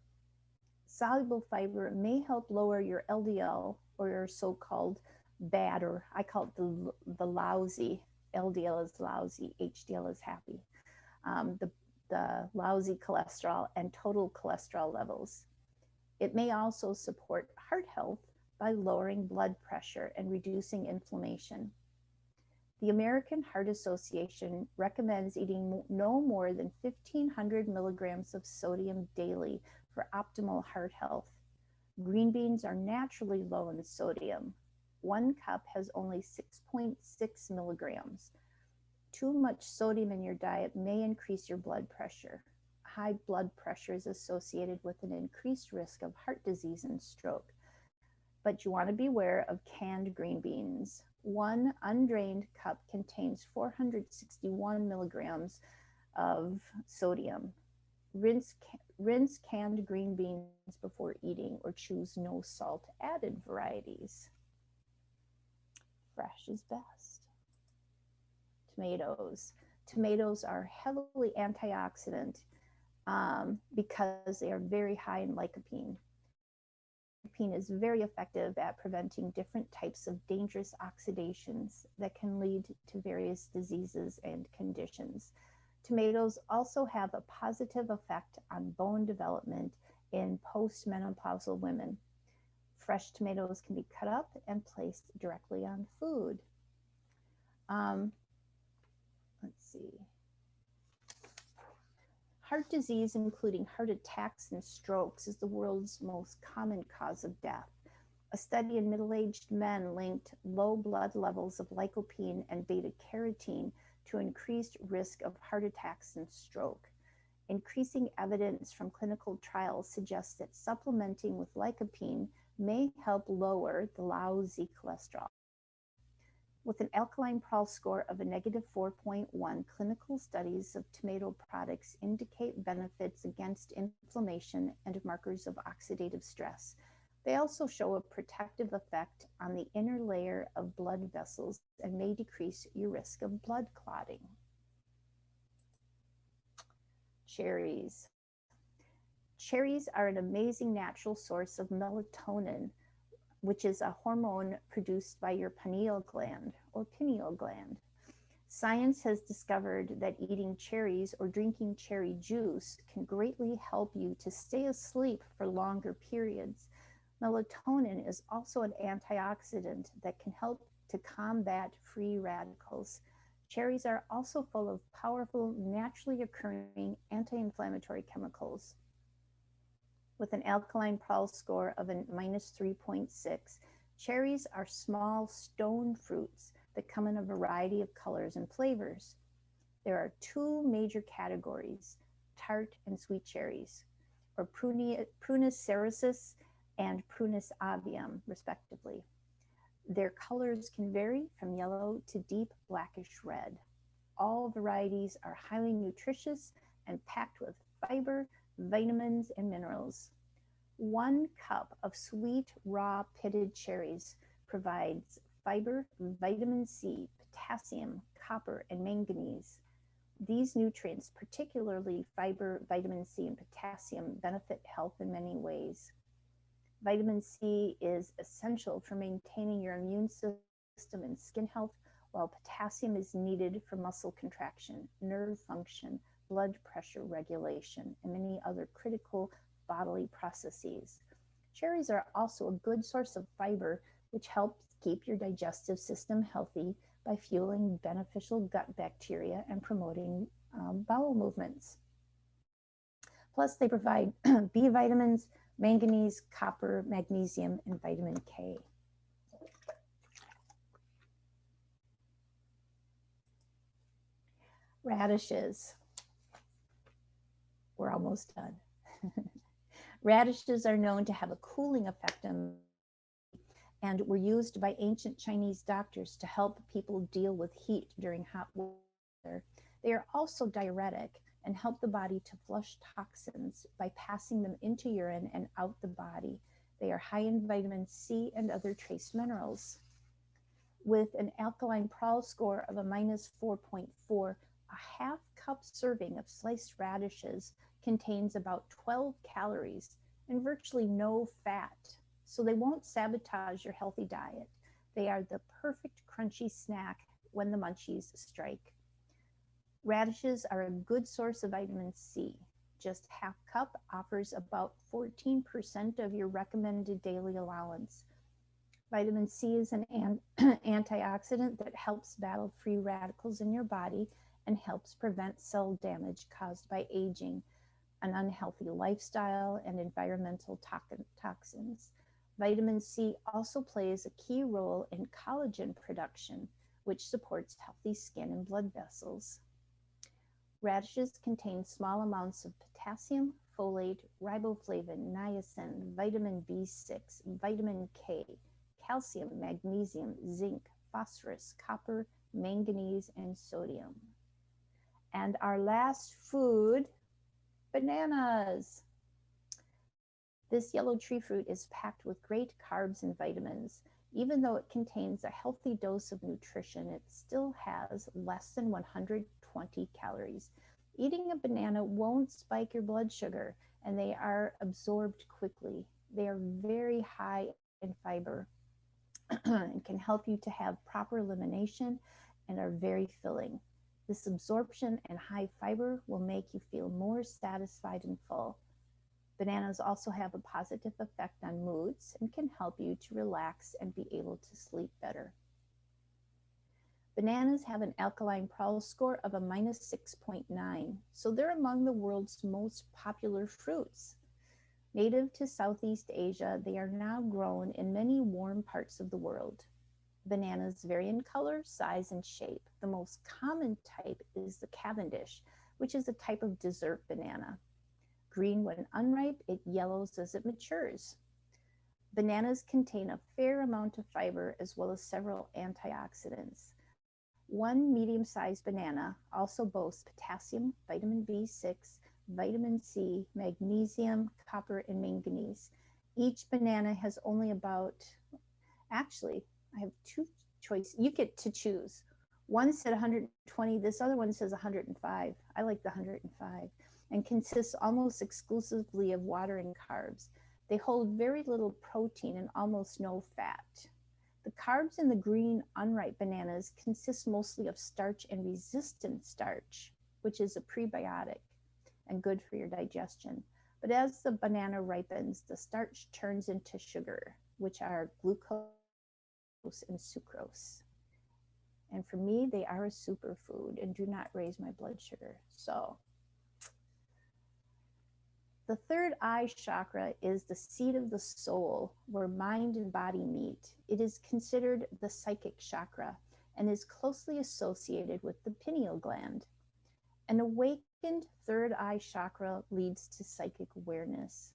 Soluble fiber may help lower your LDL, or your so-called bad, or I call it the lousy. LDL is lousy, HDL is happy. The lousy cholesterol and total cholesterol levels. It may also support heart health by lowering blood pressure and reducing inflammation. The American Heart Association recommends eating no more than 1,500 milligrams of sodium daily for optimal heart health. Green beans are naturally low in sodium. 1 cup has only 6.6 milligrams. Too much sodium in your diet may increase your blood pressure. High blood pressure is associated with an increased risk of heart disease and stroke. But you want to be aware of canned green beans. 1 undrained cup contains 461 milligrams of sodium. Rinse canned green beans before eating, or choose no salt added varieties. Fresh is best. Tomatoes. Tomatoes are heavily antioxidant because they are very high in lycopene. Lycopene is very effective at preventing different types of dangerous oxidations that can lead to various diseases and conditions. Tomatoes also have a positive effect on bone development in postmenopausal women. Fresh tomatoes can be cut up and placed directly on food. Let's see. Heart disease, including heart attacks and strokes, is the world's most common cause of death. A study in middle-aged men linked low blood levels of lycopene and beta-carotene to increased risk of heart attacks and stroke. Increasing evidence from clinical trials suggests that supplementing with lycopene may help lower the lousy cholesterol. With an alkaline Prall score of a negative 4.1, clinical studies of tomato products indicate benefits against inflammation and markers of oxidative stress. They also show a protective effect on the inner layer of blood vessels and may decrease your risk of blood clotting. Cherries. Cherries are an amazing natural source of melatonin, which is a hormone produced by your pineal gland or pineal gland. Science has discovered that eating cherries or drinking cherry juice can greatly help you to stay asleep for longer periods. Melatonin is also an antioxidant that can help to combat free radicals. Cherries are also full of powerful, naturally occurring anti-inflammatory chemicals. With an alkaline Prall score of a minus 3.6, cherries are small stone fruits that come in a variety of colors and flavors. There are two major categories, tart and sweet cherries, or Prunus cereus and Prunus avium, respectively. Their colors can vary from yellow to deep blackish red. All varieties are highly nutritious and packed with fiber, vitamins, and minerals. 1 cup of sweet, raw, pitted cherries provides fiber, vitamin C, potassium, copper, and manganese. These nutrients, particularly fiber, vitamin C, and potassium, benefit health in many ways. Vitamin C is essential for maintaining your immune system and skin health, while potassium is needed for muscle contraction, nerve function, blood pressure regulation, and many other critical bodily processes. Cherries are also a good source of fiber, which helps keep your digestive system healthy by fueling beneficial gut bacteria and promoting bowel movements. Plus, they provide B vitamins, manganese, copper, magnesium, and vitamin K. Radishes. We're almost done. Radishes are known to have a cooling effect on, and were used by ancient Chinese doctors to help people deal with heat during hot weather. They are also diuretic and help the body to flush toxins by passing them into urine and out the body. They are high in vitamin C and other trace minerals. With an alkaline Prall score of a minus 4.4, a half cup serving of sliced radishes contains about 12 calories and virtually no fat, so they won't sabotage your healthy diet. They are the perfect crunchy snack when the munchies strike. Radishes are a good source of vitamin C. Just half cup offers about 14% of your recommended daily allowance. Vitamin C is an antioxidant that helps battle free radicals in your body and helps prevent cell damage caused by aging, an unhealthy lifestyle, and environmental toxins. Vitamin C also plays a key role in collagen production, which supports healthy skin and blood vessels. Radishes contain small amounts of potassium, folate, riboflavin, niacin, vitamin B6, vitamin K, calcium, magnesium, zinc, phosphorus, copper, manganese, and sodium. And our last food, bananas. This yellow tree fruit is packed with great carbs and vitamins. Even though it contains a healthy dose of nutrition, it still has less than 120 calories. Eating a banana won't spike your blood sugar, and they are absorbed quickly. They are very high in fiber and can help you to have proper elimination and are very filling. This absorption and high fiber will make you feel more satisfied and full. Bananas also have a positive effect on moods and can help you to relax and be able to sleep better. Bananas have an alkaline Prall score of a minus 6.9, so they're among the world's most popular fruits. Native to Southeast Asia, they are now grown in many warm parts of the world. Bananas vary in color, size, and shape. The most common type is the Cavendish, which is a type of dessert banana. Green when unripe, it yellows as it matures. Bananas contain a fair amount of fiber as well as several antioxidants. One medium-sized banana also boasts potassium, vitamin B6, vitamin C, magnesium, copper, and manganese. Each banana has only about, actually, I have two choices. You get to choose. One said 120, this other one says 105. I like the 105, and consists almost exclusively of water and carbs. They hold very little protein and almost no fat. The carbs in the green unripe bananas consist mostly of starch and resistant starch, which is a prebiotic and good for your digestion. But as the banana ripens, the starch turns into sugar, which are glucose and sucrose. And for me, they are a superfood and do not raise my blood sugar. So the third eye chakra is the seat of the soul where mind and body meet. It is considered the psychic chakra and is closely associated with the pineal gland. An awakened third eye chakra leads to psychic awareness.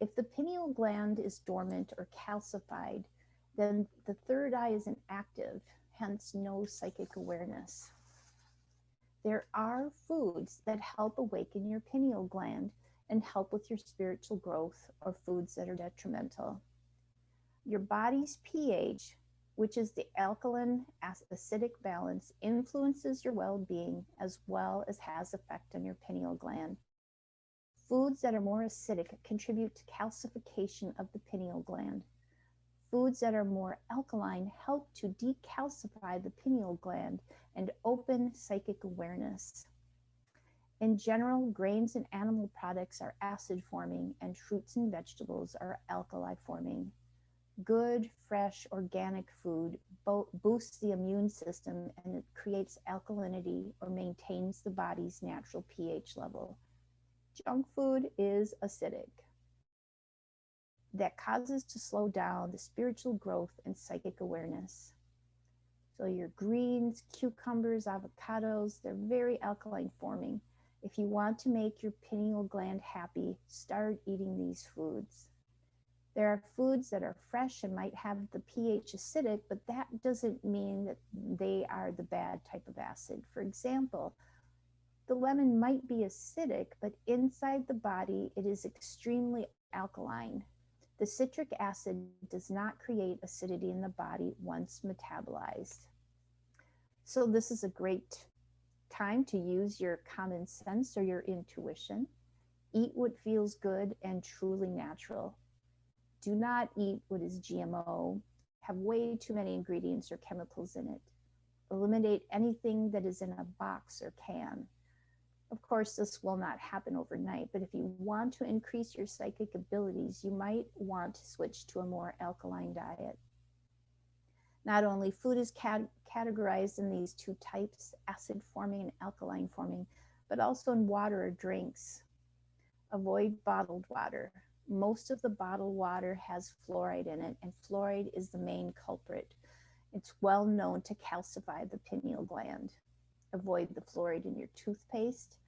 If the pineal gland is dormant or calcified, then the third eye is inactive, hence no psychic awareness. There are foods that help awaken your pineal gland and help with your spiritual growth, or foods that are detrimental. Your body's pH, which is the alkaline acidic balance, influences your well-being as well as has effect on your pineal gland. Foods that are more acidic contribute to calcification of the pineal gland. Foods that are more alkaline help to decalcify the pineal gland and open psychic awareness. In general, grains and animal products are acid forming and fruits and vegetables are alkali forming. Good, fresh, organic food boosts the immune system and it creates alkalinity or maintains the body's natural pH level. Junk food is acidic. That causes to slow down the spiritual growth and psychic awareness. So your greens, cucumbers, avocados, they're very alkaline forming. If you want to make your pineal gland happy, start eating these foods. There are foods that are fresh and might have the pH acidic, but that doesn't mean that they are the bad type of acid. For example, the lemon might be acidic, but inside the body, it is extremely alkaline. The citric acid does not create acidity in the body once metabolized. So this is a great time to use your common sense or your intuition. Eat what feels good and truly natural. Do not eat what is GMO, have way too many ingredients or chemicals in it. Eliminate anything that is in a box or can. Of course, this will not happen overnight, but if you want to increase your psychic abilities, you might want to switch to a more alkaline diet. Not only food is categorized in these two types, acid forming and alkaline forming, but also in water or drinks. Avoid bottled water. Most of the bottled water has fluoride in it, and fluoride is the main culprit. It's well known to calcify the pineal gland. Avoid the fluoride in your toothpaste.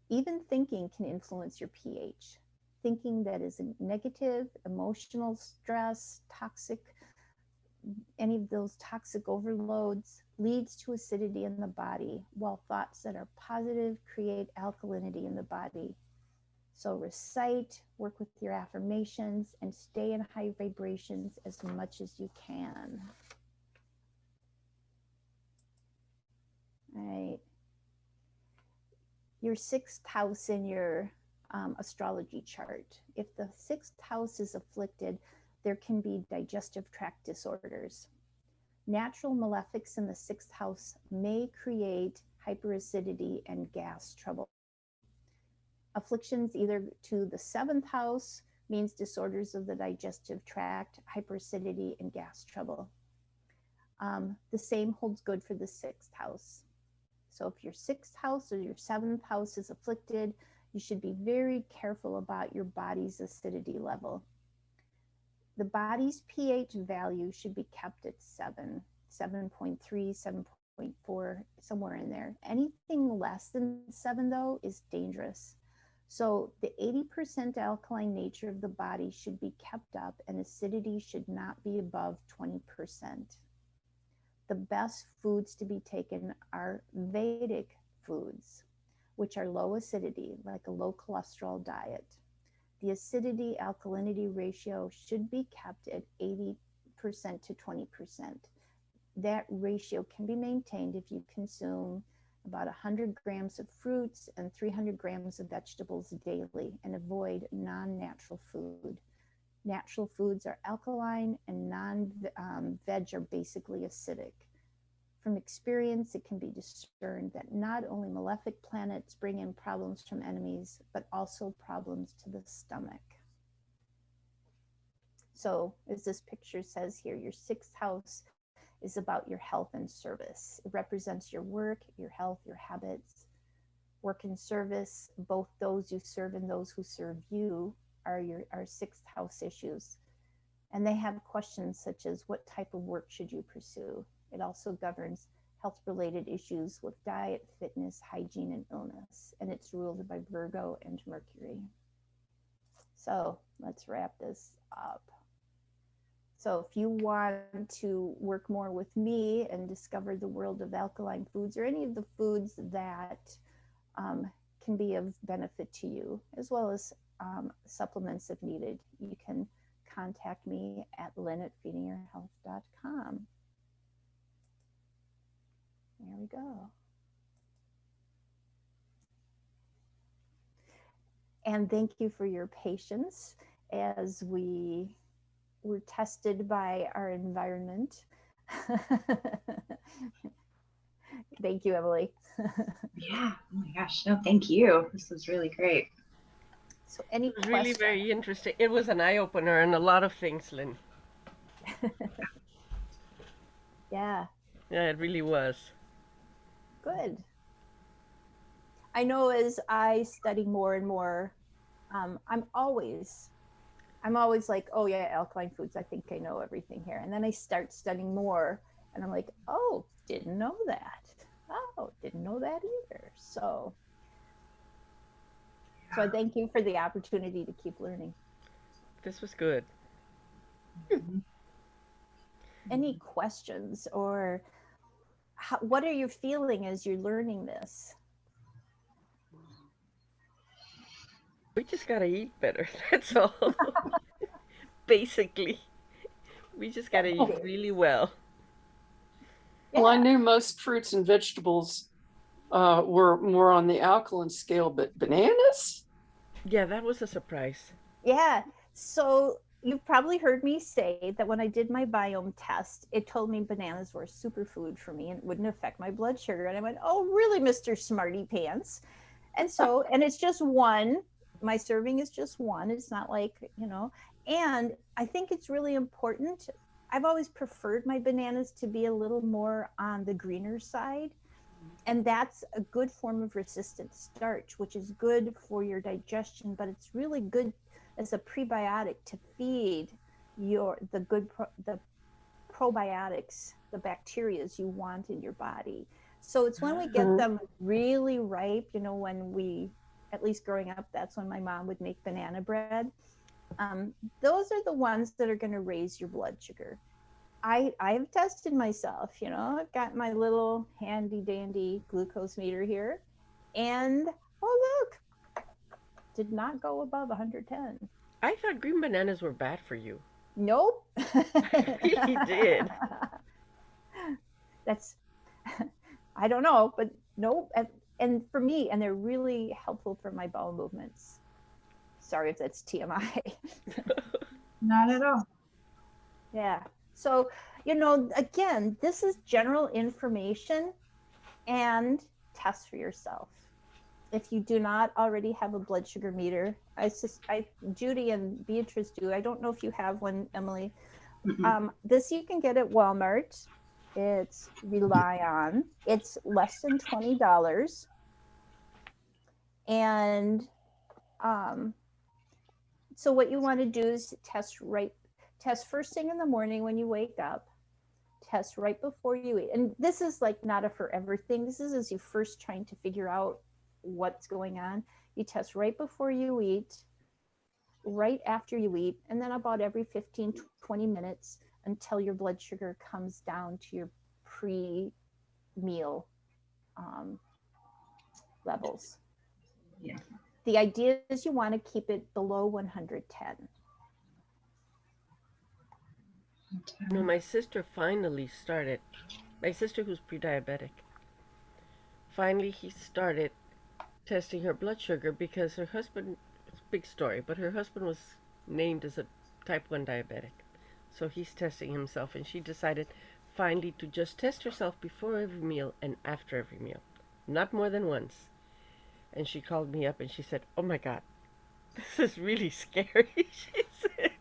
Even thinking can influence your pH. Thinking that is negative, emotional stress, toxic, any of those toxic overloads leads to acidity in the body, while thoughts that are positive create alkalinity in the body. So recite, work with your affirmations, and stay in high vibrations as much as you can. All right. Your sixth house in your astrology chart. If the sixth house is afflicted, there can be digestive tract disorders. Natural malefics in the sixth house may create hyperacidity and gas trouble. Afflictions either to the seventh house means disorders of the digestive tract, hyperacidity, and gas trouble. The same holds good for the sixth house. So if your sixth house or your seventh house is afflicted, you should be very careful about your body's acidity level. The body's pH value should be kept at 7, 7.3, 7.4, somewhere in there. Anything less than 7, though, is dangerous. So the 80% alkaline nature of the body should be kept up, and acidity should not be above 20%. The best foods to be taken are Vedic foods, which are low acidity, like a low cholesterol diet. The acidity alkalinity ratio should be kept at 80% to 20%. That ratio can be maintained if you consume about 100 grams of fruits and 300 grams of vegetables daily, and avoid non-natural food. Natural foods are alkaline, and non-veg are basically acidic. From experience, it can be discerned that not only malefic planets bring in problems from enemies, but also problems to the stomach. So, as this picture says here, your sixth house is about your health and service. It represents your work, your health, your habits. Work and service, both those you serve and those who serve you, are sixth house issues. And they have questions such as, what type of work should you pursue? It also governs health-related issues with diet, fitness, hygiene, and illness. And it's ruled by Virgo and Mercury. So let's wrap this up. So if you want to work more with me and discover the world of alkaline foods, or any of the foods that can be of benefit to you, as well as supplements if needed, you can contact me at lynn@feedingyourhealth.com. There we go. And thank you for your patience as we were tested by our environment. Thank you, Emily. Yeah. Oh my gosh. No, thank you. This was really great. So any It was questions? really very interesting. It was an eye-opener in a lot of things, Lynn. Yeah. Yeah, it really was. Good. I know as I study more and more, I'm always like, oh yeah, alkaline foods, I think I know everything here. And then I start studying more and I'm like, oh, didn't know that. Oh, didn't know that either. So I thank you for the opportunity to keep learning. This was good. Any questions, or what are you feeling as you're learning this? We just gotta eat better. That's all. Basically, we just gotta eat really well. Yeah. Well, I knew most fruits and vegetables were more on the alkaline scale, but bananas? Yeah, that was a surprise. Yeah. So you've probably heard me say that when I did my biome test, it told me bananas were a superfood for me and wouldn't affect my blood sugar. And I went, oh, really, Mr. Smarty Pants? And so, and it's just one. My serving is just one. It's not like, and I think it's really important. I've always preferred my bananas to be a little more on the greener side. And that's a good form of resistant starch, which is good for your digestion, but it's really good as a prebiotic to feed the probiotics, the bacterias you want in your body. So it's when we get them really ripe, when we, at least growing up, that's when my mom would make banana bread. Those are the ones that are going to raise your blood sugar. I've tested myself, I've got my little handy dandy glucose meter here, and oh look, did not go above 110. I thought green bananas were bad for you. Nope. I really did. That's, I don't know, but nope. And for me, and they're really helpful for my bowel movements. Sorry if that's TMI. Not at all. Yeah. So, again, this is general information, and test for yourself. If you do not already have a blood sugar meter, Judy and Beatrice do. I don't know if you have one, Emily. This you can get at Walmart. It's Rely On. It's less than $20. And so what you want to do is test first thing in the morning when you wake up, test right before you eat. And this is like not a forever thing. This is as you first trying to figure out what's going on. You test right before you eat, right after you eat, and then about every 15, 20 minutes until your blood sugar comes down to your pre-meal levels. Yeah. The idea is you want to keep it below 110. No, my sister finally started. My sister, who's pre-diabetic, finally he started testing her blood sugar because her husband, it's a big story, but her husband was named as a type 1 diabetic. So he's testing himself, and she decided finally to just test herself before every meal and after every meal, not more than once. And she called me up and she said, "Oh my God, this is really scary." She said,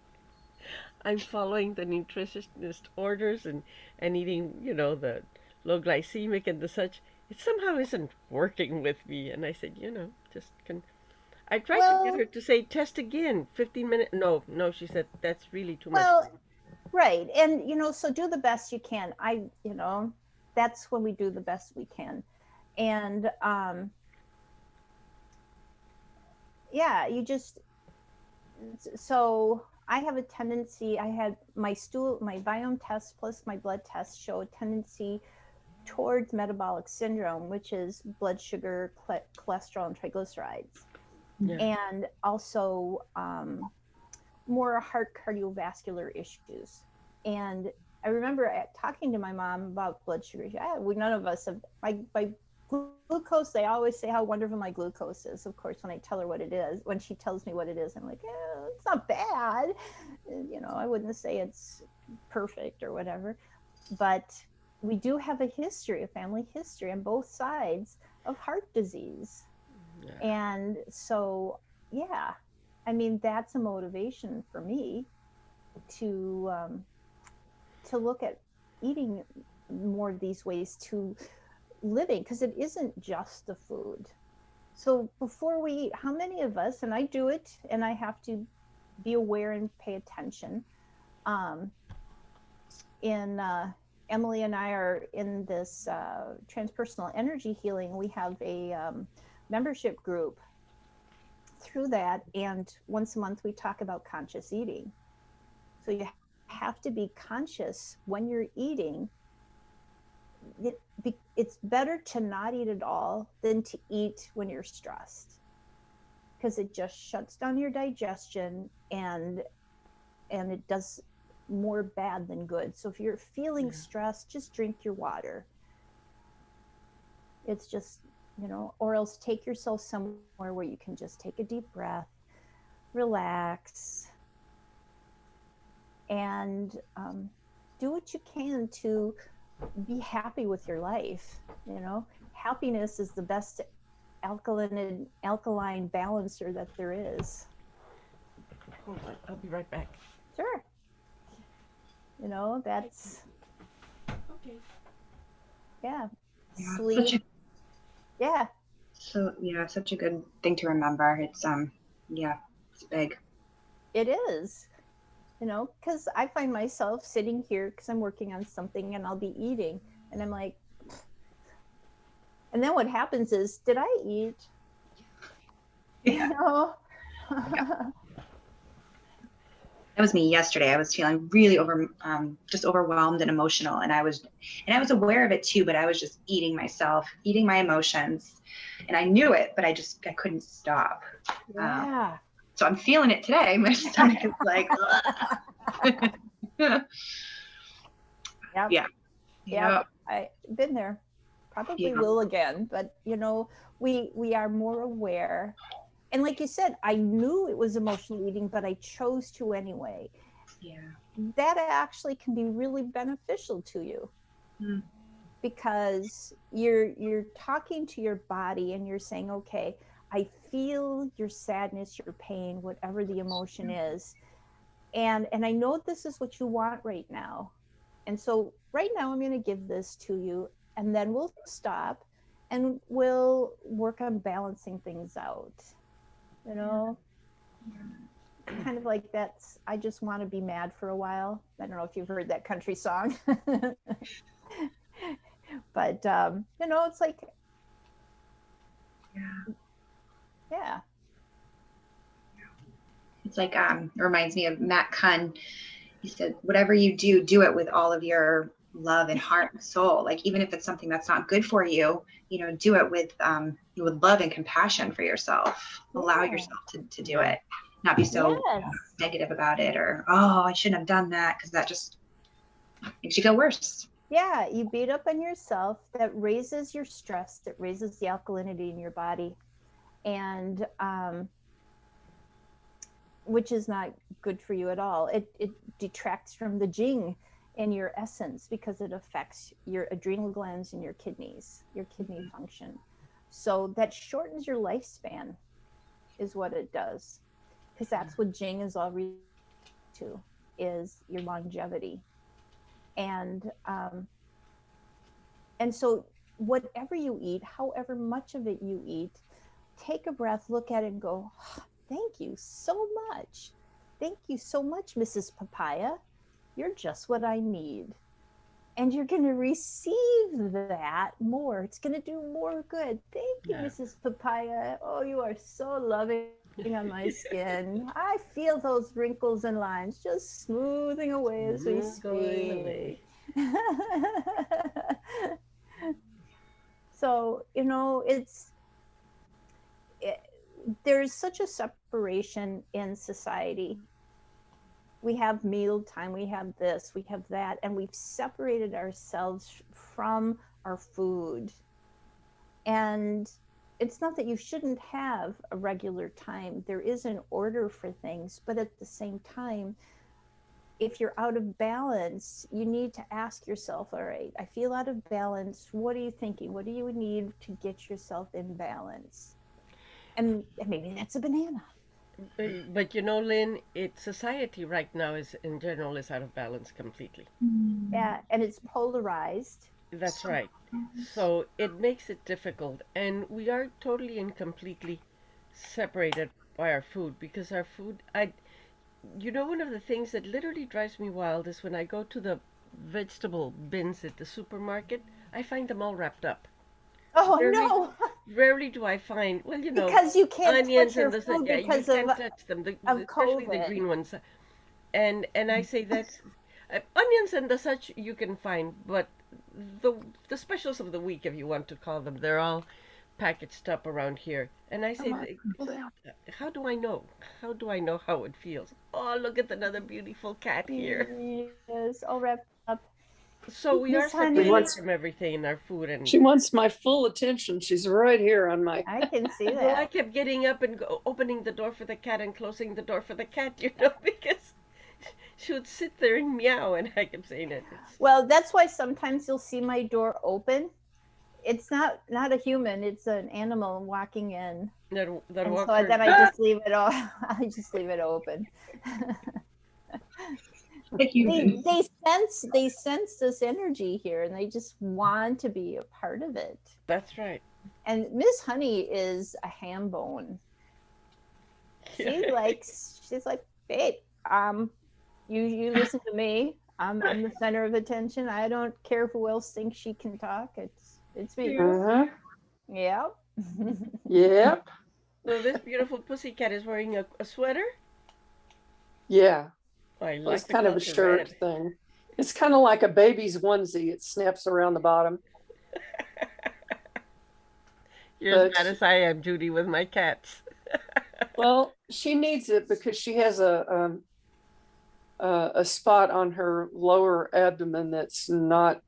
"I'm following the nutritionist orders and eating, the low glycemic and the such. It somehow isn't working with me." And I said, I tried to get her to say, test again, 15 minutes. No, no, she said, that's really too much. Well, right. And, so do the best you can. That's when we do the best we can. And, yeah, so I have a tendency, I had my biome test plus my blood test show a tendency towards metabolic syndrome, which is blood sugar, cholesterol, and triglycerides. Yeah. And also more heart cardiovascular issues. And I remember talking to my mom about blood sugar. None of us have, my glucose, they always say how wonderful my glucose is. Of course, when I tell her what it is, when she tells me what it is, I'm like, it's not bad. I wouldn't say it's perfect or whatever. But we do have a family history on both sides of heart disease. Yeah. And so, yeah, that's a motivation for me to look at eating more of these ways to living, because it isn't just the food. So before we eat, how many of us, and I do it, and I have to be aware and pay attention. Emily and I are in this transpersonal energy healing. We have a membership group through that, and once a month we talk about conscious eating. So you have to be conscious when you're eating. It's better to not eat at all than to eat when you're stressed, because it just shuts down your digestion and it does more bad than good. So if you're feeling stressed, just drink your water. It's just, or else take yourself somewhere where you can just take a deep breath, relax, and do what you can to be happy with your life. Happiness is the best alkaline balancer that there is. Hold on, I'll be right back. Sure. That's okay. Yeah. Sleep. Yeah. So yeah, such a good thing to remember. It's it's big. It is. Because I find myself sitting here because I'm working on something and I'll be eating and I'm like, and then what happens is, did I eat? Yeah. That was me yesterday. I was feeling really just overwhelmed and emotional, and I was aware of it too, but I was just eating myself, eating my emotions, and I knew it, but I couldn't stop. Yeah. So I'm feeling it today. My stomach is like, Yep. Yeah. Yep. I've been there. Probably will again, but we are more aware. And like you said, I knew it was emotional eating, but I chose to anyway. Yeah. That actually can be really beneficial to you. Because you're talking to your body and you're saying, okay, I feel your sadness, your pain, whatever the emotion is. And I know this is what you want right now. And so right now I'm going to give this to you, and then we'll stop and we'll work on balancing things out. Kind of like I just want to be mad for a while. I don't know if you've heard that country song. But, it's like, Yeah. It's like it reminds me of Matt Kunn. He said, whatever you do, do it with all of your love and heart and soul. Like even if it's something that's not good for you, do it with love and compassion for yourself. Allow Yeah. yourself to do it. Not be so Yes. negative about it, or I shouldn't have done that, because that just makes you feel worse. Yeah, you beat up on yourself. That raises your stress. That raises the alkalinity in your body, and which is not good for you at all. It detracts from the jing in your essence, because it affects your adrenal glands and your kidneys, your kidney function. So that shortens your lifespan, is what it does, because that's what jing is all related to, is your longevity. And so whatever you eat, however much of it you eat, take a breath, look at it and go, thank you so much. Thank you so much, Mrs. Papaya. You're just what I need. And you're going to receive that more. It's going to do more good. Thank you, Mrs. Papaya. Oh, you are so loving on my skin. I feel those wrinkles and lines just smoothing away as we speak. So, there's such a separation in society. We have meal time, we have this, we have that, and we've separated ourselves from our food. And it's not that you shouldn't have a regular time. There is an order for things, but at the same time, if you're out of balance, you need to ask yourself, all right, I feel out of balance. What are you thinking? What do you need to get yourself in balance? And maybe that's a banana. But Lynn, society right now in general is out of balance completely. Yeah, and it's polarized. That's right. So it makes it difficult, and we are totally and completely separated by our food, because our food, one of the things that literally drives me wild is when I go to the vegetable bins at the supermarket, I find them all wrapped up. Oh, no. Rarely do I find, because you can't onions touch your and food you because can't touch them, especially the green ones. And I say that's onions and the such you can find, but the specials of the week, if you want to call them, they're all packaged up around here. And I say, how do I know? How do I know how it feels? Oh, look at another beautiful cat here. Yes, all wrapped up. So we are separated from everything in our food, and she wants my full attention. She's right here on my. I can see that. Well, I kept getting up and opening the door for the cat and closing the door for the cat, because she would sit there and meow, and I kept saying it. Well, that's why sometimes you'll see my door open. It's not a human; it's an animal walking in. That so then I just leave it all. I just leave it open. They sense this energy here, and they just want to be a part of it. That's right. And Miss Honey is a ham bone. She's like, babe, you listen to me. I'm the center of attention. I don't care who else thinks she can talk. It's me. Uh-huh. Yep. Yep. Well, this beautiful pussycat is wearing a sweater. Yeah. It's kind of a shirt thing. It's kind of like a baby's onesie. It snaps around the bottom. You're as bad as I am, Judy, with my cats. Well, she needs it because she has a spot on her lower abdomen that's not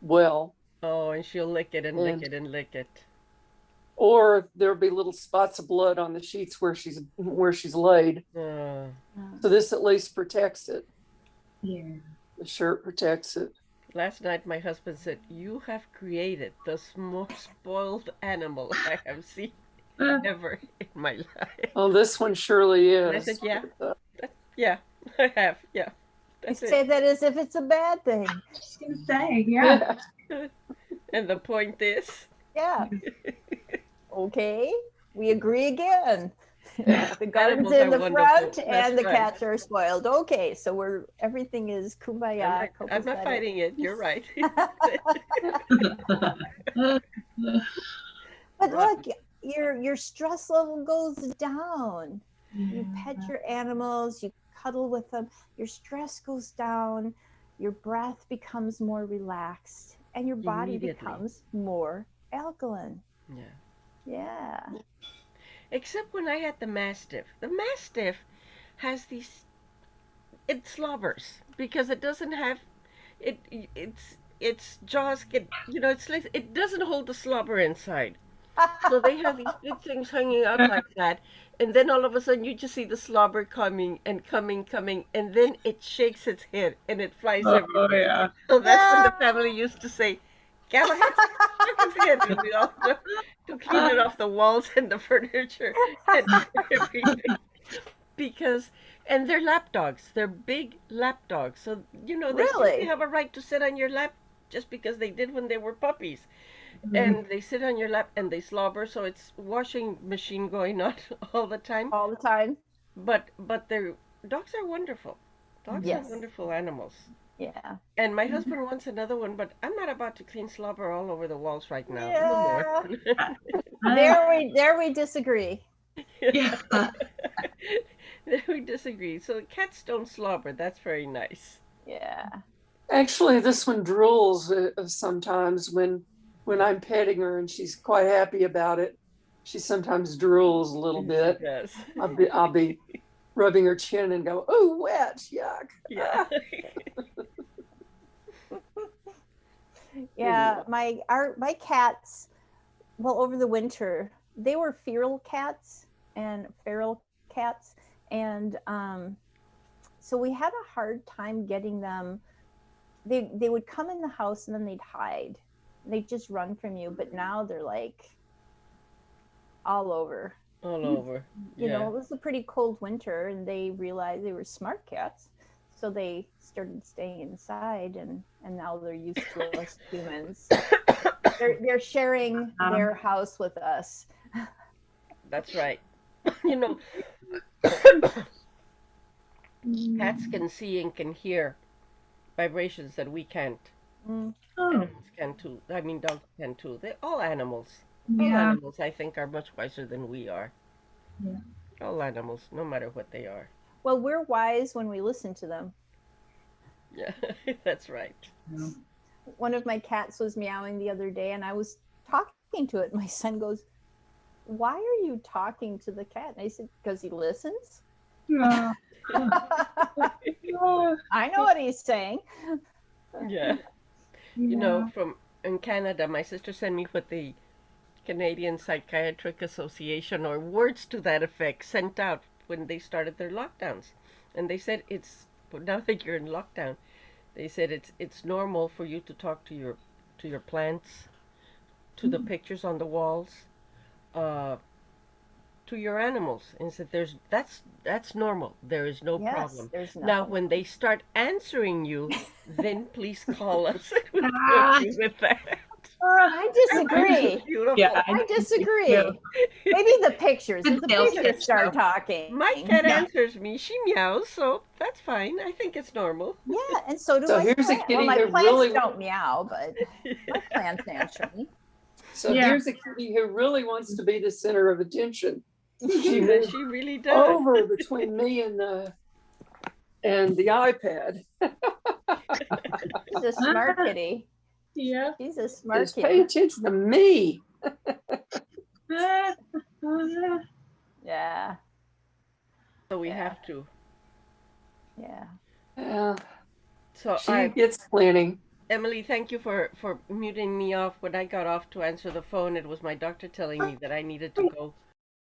well. Oh, and she'll lick it and lick it and lick it. Or there'll be little spots of blood on the sheets where she's laid. So this at least protects it. Yeah. The shirt protects it. Last night my husband said, "You have created the most spoiled animal I have seen ever in my life." Oh, this one surely is. And I said, yeah, I have, yeah. You say that as if it's a bad thing. I was gonna say, yeah. And the point is, yeah. Okay, we agree again. The garden's in the front and the cats are spoiled. Okay, so everything is kumbaya. I'm not fighting it. You're right. But look, your stress level goes down. You pet your animals, you cuddle with them, your stress goes down, your breath becomes more relaxed, and your body Immediately. becomes more alkaline. Yeah. Yeah. Except when I had the Mastiff. The Mastiff has these, it slobbers because it doesn't have, it, its jaws get, it's like, it doesn't hold the slobber inside. So they have these big things hanging out like that, and then all of a sudden you just see the slobber coming and coming, and then it shakes its head and it flies everywhere. yeah. So that's when the family used to say, Galahad shook his head, and we all to clean it off the walls and the furniture and everything. Because, and they're lap dogs. They're big lap dogs. So, they Really? have a right to sit on your lap just because they did when they were puppies. And they sit on your lap and they slobber, so it's washing machine going on all the time. All the time. But their dogs are wonderful. Dogs are Yes. wonderful animals. Yeah. And my husband wants another one, but I'm not about to clean slobber all over the walls right now. Yeah. No more. There we disagree. Yeah. There we disagree. So cats don't slobber. That's very nice. Yeah. Actually, this one drools sometimes when I'm petting her, and she's quite happy about it. She sometimes drools a little bit. Yes. I'll be rubbing her chin and go, "Oh, wet, yuck." Yeah. Yeah, my cats, well, over the winter, they were feral cats, and so we had a hard time getting them. They would come in the house and then they'd hide. They'd just run from you, but now they're like all over. All over. You know, it was a pretty cold winter, and they realized they were smart cats, so they started staying inside, and now they're used to us humans. They're sharing their house with us. That's right. Cats can see and can hear vibrations that we can't. Animals can too. I mean, dogs can too. All animals. All animals, I think, are much wiser than we are. Yeah. All animals, no matter what they are. Well, we're wise when we listen to them. Yeah, that's right. Yeah. One of my cats was meowing the other day, and I was talking to it. My son goes, "Why are you talking to the cat?" And I said, "Because he listens." Yeah. I know what he's saying. Yeah. From in Canada, my sister sent me what the Canadian Psychiatric Association, or words to that effect, sent out when they started their lockdowns. And they said now that you're in lockdown, they said it's normal for you to talk to your plants, to the pictures on the walls, to your animals, and said that's normal. There is no problem. Now, when they start answering you, then please call us. We'll help you with that. I disagree. Yeah, I disagree. Maybe the pictures. If the pictures start talking. My cat answers me. She meows, so that's fine. I think it's normal. Yeah, and so do So my here's a plants. kitty Well, my who plants really don't meow, but my plants answer me. So here's a kitty who really wants to be the center of attention. She really does. Over between me and the iPad. She's a smart kitty. Yeah. She's a smart Just kitty. pay attention to me. Yeah. So we have to. Yeah. Yeah. So She gets plenty. Emily, thank you for muting me off. When I got off to answer the phone, it was my doctor telling me that I needed to go